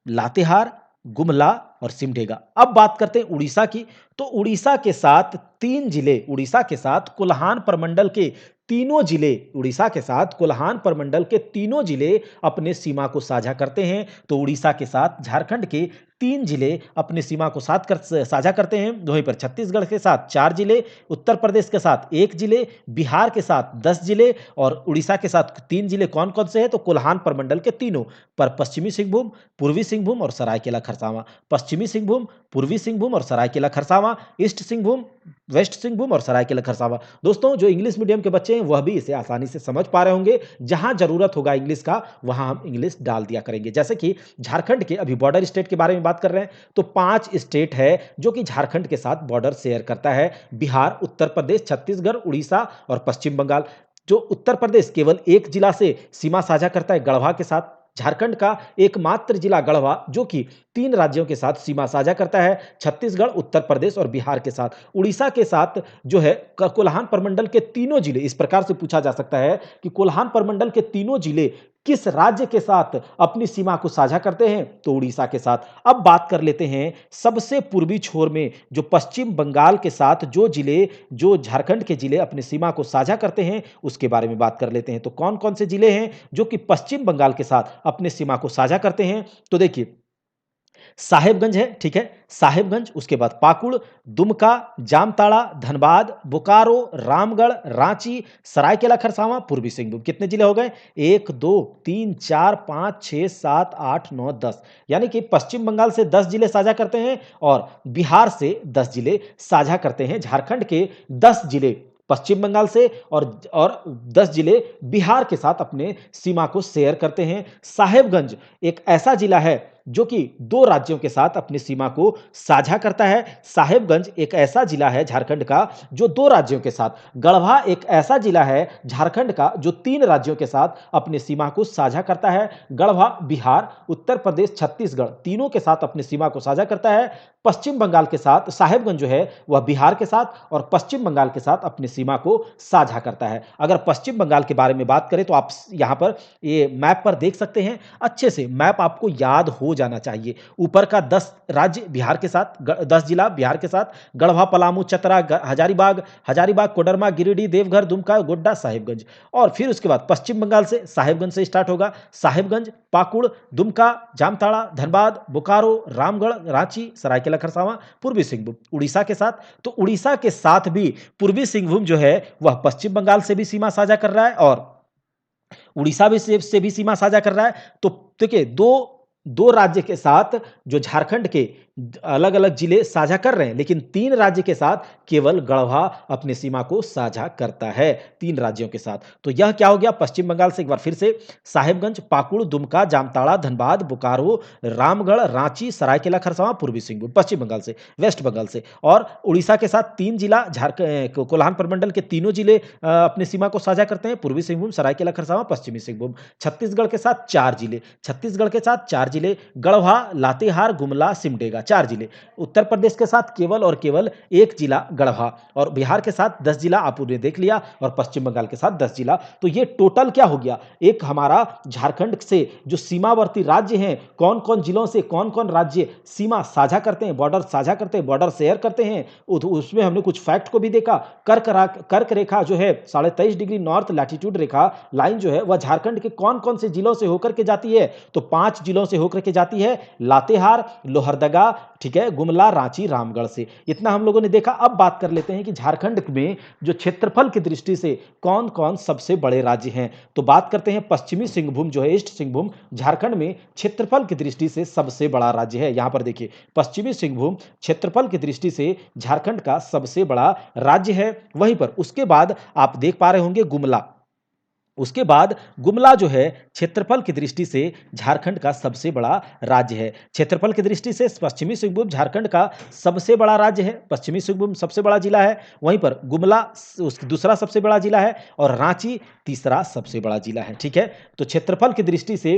लातेहार, गुमला और सिमडेगा। अब बात करते हैं उड़ीसा की, तो उड़ीसा के साथ 3 जिले, उड़ीसा के साथ कोल्हान प्रमंडल के तीनों जिले, उड़ीसा के साथ कोल्हान प्रमंडल के तीनों जिले अपने सीमा को साझा करते हैं। तो उड़ीसा के साथ झारखंड के 3 जिले अपनी सीमा को साझा करते हैं। वहीं पर छत्तीसगढ़ के साथ 4 जिले, उत्तर प्रदेश के साथ 1 जिले, बिहार के साथ 10 जिले और उड़ीसा के साथ 3 जिले कौन-कौन से हैं? तो कोल्हान प्रमंडल के तीनों, पर पश्चिमी सिंहभूम, पूर्वी सिंहभूम और सरायकेला खरसावां। पश्चिमी सिंहभूम, पूर्वी सिंहभूम और सरायकेला खरसावां, ईस्ट सिंहभूम, वेस्ट सिंहभूम और सरायकेला खरसावां। दोस्तों, जो इंग्लिश मीडियम के बच्चे हैं वह भी इसे आसानी से समझ पा रहे होंगे। जहां जरूरत होगा इंग्लिश का वहां हम इंग्लिश डाल दिया करेंगे। जैसे कि झारखंड के, अभी बॉर्डर स्टेट के बारे में बात कर रहे हैं, तो 5 स्टेट है जो कि झारखंड के साथ बॉर्डर शेयर करता है। बिहार, उत्तर प्रदेश, छत्तीसगढ़, उड़ीसा और पश्चिम बंगाल। जो उत्तर प्रदेश केवल एक जिला से सीमा साझा करता है, गढ़वा के साथ। झारखंड का एकमात्र जिला गढ़वा जो कि 3 राज्यों के साथ सीमा साझा करता है, छत्तीसगढ़, उत्तर प्रदेश और बिहार के साथ। उड़ीसा के साथ जो है कोल्हान प्रमंडल के तीनों जिले, इस प्रकार से पूछा जा सकता है कि कोल्हान प्रमंडल के तीनों जिले किस राज्य के साथ अपनी सीमा को साझा करते हैं? तो उड़ीसा के साथ। अब बात कर लेते हैं सबसे पूर्वी छोर में जो पश्चिम बंगाल के साथ जो जिले, जो झारखंड के जिले अपनी सीमा को साझा करते हैं, उसके बारे में बात कर लेते हैं। तो कौन-कौन से जिले हैं जो कि पश्चिम बंगाल के साथ अपनी सीमा को साझा करते हैं? तो देखिए, साहेबगंज है, ठीक है? साहेबगंज, उसके बाद पाकुड़, दुमका, जामताड़ा, धनबाद, बोकारो, रामगढ़, रांची, सरायकेला खरसावां, पूर्वी सिंहभूम। कितने जिले हो गए? 1, 2, 3, 4, 5, 6, 7, 8, 9, 10। यानी कि पश्चिम बंगाल से 10 जिले साझा करते हैं और बिहार से 10 जिले साझा करते हैं। झारखंड के 10 जिले पश्चिम बंगाल से और 10 जिले बिहार के साथ अपने सीमा को शेयर करते हैं। साहेबगंज एक ऐसा जिला है जो कि 2 राज्यों के साथ अपनी सीमा को साझा करता है। साहेबगंज एक ऐसा जिला है झारखंड का जो 2 राज्यों के साथ। गढ़वा एक ऐसा जिला है झारखंड का जो 3 राज्यों के साथ अपनी सीमा को साझा करता है। गढ़वा बिहार, उत्तर प्रदेश, छत्तीसगढ़ तीनों के साथ अपनी सीमा को साझा करता है। पश्चिम बंगाल के साथ साहेबगंज जो है वह बिहार के साथ और पश्चिम बंगाल के साथ अपनी सीमा को साझा करता है। अगर पश्चिम बंगाल के बारे में बात करें तो आप यहां पर ये मैप पर देख सकते हैं। अच्छे से मैप आपको याद हो जाना चाहिए। ऊपर का 10 राज्य बिहार के साथ, 10 जिला बिहार के साथ, गढ़वा, पलामू, चतरा, हजारीबाग, कोडरमा, गिरिडीह, देवघर, दुमका, गोड्डा, साहिबगंज। और फिर उसके बाद पश्चिम बंगाल से साहिबगंज से स्टार्ट होगा। साहिबगंज, पाकुड़, दुमका, जामताड़ा, धनबाद, बोकारो, रामगढ़, रांची, सरायकेला खरसावां, पूर्वी सिंहभूम। उड़ीसा के साथ, तो उड़ीसा के साथ भी पूर्वी सिंहभूम जो है वह पश्चिम बंगाल से भी सीमा साझा कर रहा है और उड़ीसा भी से भी सीमा साझा कर रहा है। तो देखिए, दो राज्य के साथ जो झारखंड के अलग-अलग जिले साझा कर रहे हैं, लेकिन 3 राज्य के साथ केवल गढ़वा अपनी सीमा को साझा करता है, 3 राज्यों के साथ। तो यह क्या हो गया? पश्चिम बंगाल से एक बार फिर से साहिबगंज, पाकुड़, दुमका, जामताड़ा, धनबाद, बोकारो, रामगढ़, रांची, सरायकेला खरसावां, पूर्वी सिंहभूम, पश्चिम बंगाल से, वेस्ट बंगाल से। और उड़ीसा के साथ 3 जिला कोल्हान प्रमंडल के तीनों जिले अपनी सीमा को साझा करते हैं, पूर्वी सिंहभूम, सरायकेला खरसावां, पश्चिमी सिंहभूम। छत्तीसगढ़ के साथ 4 जिले, छत्तीसगढ़ के साथ 4 जिले, गढ़वा, लातेहार, गुमला, सिमडेगा, 4 जिले। उत्तर प्रदेश के साथ केवल और केवल 1 जिला गढ़वा और बिहार के साथ 10 जिला आपने देख लिया और पश्चिम बंगाल के साथ 10 जिला। तो ये टोटल क्या हो गया? एक हमारा झारखंड से जो सीमावर्ती राज्य हैं, कौन-कौन जिलों से कौन-कौन राज्य सीमा साझा करते हैं, बॉर्डर साझा करते हैं, बॉर्डर शेयर करते हैं, उसमें हमने कुछ फैक्ट को भी देखा। कर्क रेखा जो है 23.5 डिग्री नॉर्थ लैटिट्यूड रेखा लाइन जो है वह झारखंड के कौन-कौन से जिलों से होकर के जाती है? तो 5 जिलों से होकर के जाती है, लातेहार, लोहरदगा, ठीक है, गुमला, रांची, रामगढ़ से। इतना हम लोगों ने देखा। अब बात कर लेते हैं कि झारखंड में जो क्षेत्रफल की दृष्टि से कौन-कौन सबसे बड़े राज्य हैं। तो बात करते हैं पश्चिमी सिंहभूम जो है, ईस्ट सिंहभूम झारखंड में क्षेत्रफल की दृष्टि से सबसे बड़ा राज्य है। यहां पर देखिए, पश्चिमी सिंहभूम क्षेत्रफल की दृष्टि से झारखंड का सबसे बड़ा राज्य है। वहीं पर उसके बाद आप देख पा रहे होंगे गुमला। उसके बाद गुमला जो है क्षेत्रफल की दृष्टि से झारखंड का सबसे बड़ा राज्य है। क्षेत्रफल की दृष्टि से पश्चिमी सिंहभूम झारखंड का सबसे बड़ा राज्य है, पश्चिमी सिंहभूम सबसे बड़ा जिला है। वहीं पर गुमला दूसरा सबसे बड़ा जिला है और रांची तीसरा सबसे बड़ा जिला है। ठीक है, तो क्षेत्रफल की दृष्टि से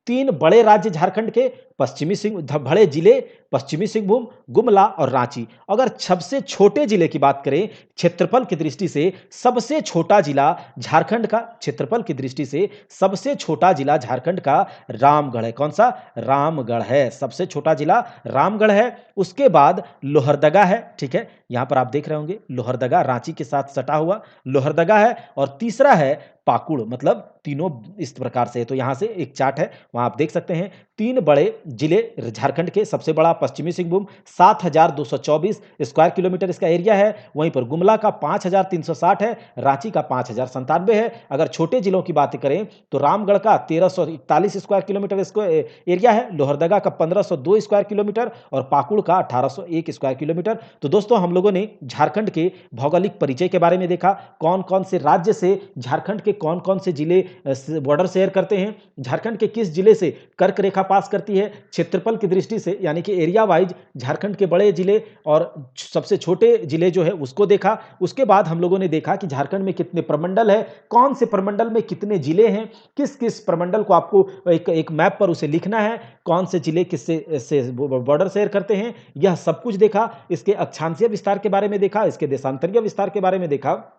3 बड़े राज्य झारखंड के, बड़े जिले पश्चिमी सिंहभूम, गुमला और रांची। अगर सबसे छोटे जिले की बात करें क्षेत्रफल की दृष्टि से, सबसे छोटा जिला झारखंड का क्षेत्रफल की दृष्टि से सबसे छोटा जिला झारखंड का रामगढ़ है। कौन सा? रामगढ़ है, सबसे छोटा जिला रामगढ़ है। उसके बाद लोहरदगा है, ठीक है, यहां पर आप देख रहे होंगे लोहरदगा रांची के साथ सटा हुआ लोहरदगा है। और तीसरा है पाकुड़, मतलब तीनों इस प्रकार से है। तो यहां से एक चार्ट है, वहां आप देख सकते हैं 3 बड़े जिले झारखंड के सबसे बड़ा पश्चिमी सिंहभूम 7,224 स्क्वायर किलोमीटर इसका एरिया है। वहीं पर गुमला का 5,360 है, रांची का 5,097 है। अगर छोटे जिलों की बात करें तो रामगढ़ का 1,341 स्क्वायर किलोमीटर इसको एरिया है, लोहरदगा का 1,502 स्क्वायर किलोमीटर और पाकुड़ का 1,801 स्क्वायर किलोमीटर। तो दोस्तों हम लोगों ने झारखंड के भौगोलिक परिचय के बारे में देखा, कौन-कौन से राज्य से झारखंड के कौन-कौन से जिले बॉर्डर शेयर करते हैं, झारखंड के किस जिले से कर्क रेखा पास करती है, क्षेत्रफल की दृष्टि से यानी कि एरिया वाइज झारखंड के बड़े जिले और सबसे छोटे जिले जो है उसको देखा। उसके बाद हम लोगों ने देखा कि झारखंड में कितने प्रमंडल है, कौन से प्रमंडल में कितने जिले हैं, किस-किस प्रमंडल को आपको एक मैप पर उसे लिखना है, कौन से जिले किससे से बॉर्डर शेयर करते हैं, यह सब कुछ देखा। इसके अक्षांशीय विस्तार के बारे में देखा, इसके देशांतरीय विस्तार के बारे में देखा,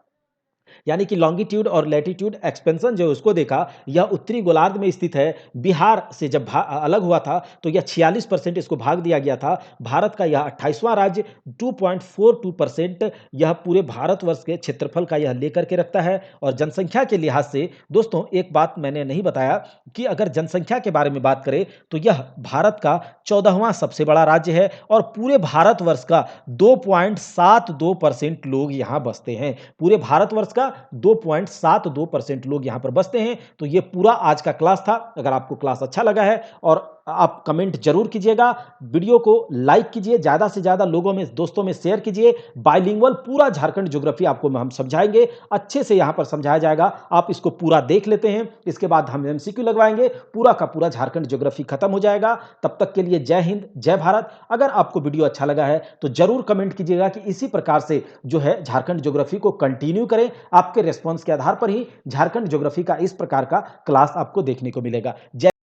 यानी कि लॉन्गिट्यूड और लैटिट्यूड एक्सपेंशन जो है उसको देखा। यह उत्तरी गोलार्ध में स्थित है। बिहार से जब अलग हुआ था तो यह 46% इसको भाग दिया गया था। भारत का यह 28वां राज्य 2.42% यह पूरे भारतवर्ष के क्षेत्रफल का यह लेकर के रखता है। और जनसंख्या के लिहाज से दोस्तों एक बात मैंने नहीं बताया कि अगर जनसंख्या के बारे में बात करें तो यह भारत का 14वां सबसे बड़ा राज्य है और पूरे भारतवर्ष का 2.72% लोग यहाँ बसते हैं। पूरे भारतवर्ष का 2.72% लोग यहां पर बसते हैं। तो ये पूरा आज का क्लास था। अगर आपको क्लास अच्छा लगा है और आप कमेंट जरूर कीजिएगा, वीडियो को लाइक कीजिए, ज्यादा से ज्यादा लोगों में दोस्तों में शेयर कीजिए। बाइलिंगुअल पूरा झारखंड ज्योग्राफी आपको हम समझाएंगे, अच्छे से यहां पर समझाया जाएगा। आप इसको पूरा देख लेते हैं, इसके बाद हम एमसीक्यू लगवाएंगे, पूरा का पूरा झारखंड ज्योग्राफी खत्म हो जाएगा। तब तक के लिए जय हिंद, जय भारत। अगर आपको वीडियो अच्छा लगा है तो जरूर कमेंट कीजिएगा कि इसी प्रकार से जो है झारखंड ज्योग्राफी को कंटिन्यू करें। आपके रिस्पॉन्स के आधार पर ही झारखंड ज्योग्राफी का इस प्रकार का क्लास आपको देखने को मिलेगा। जय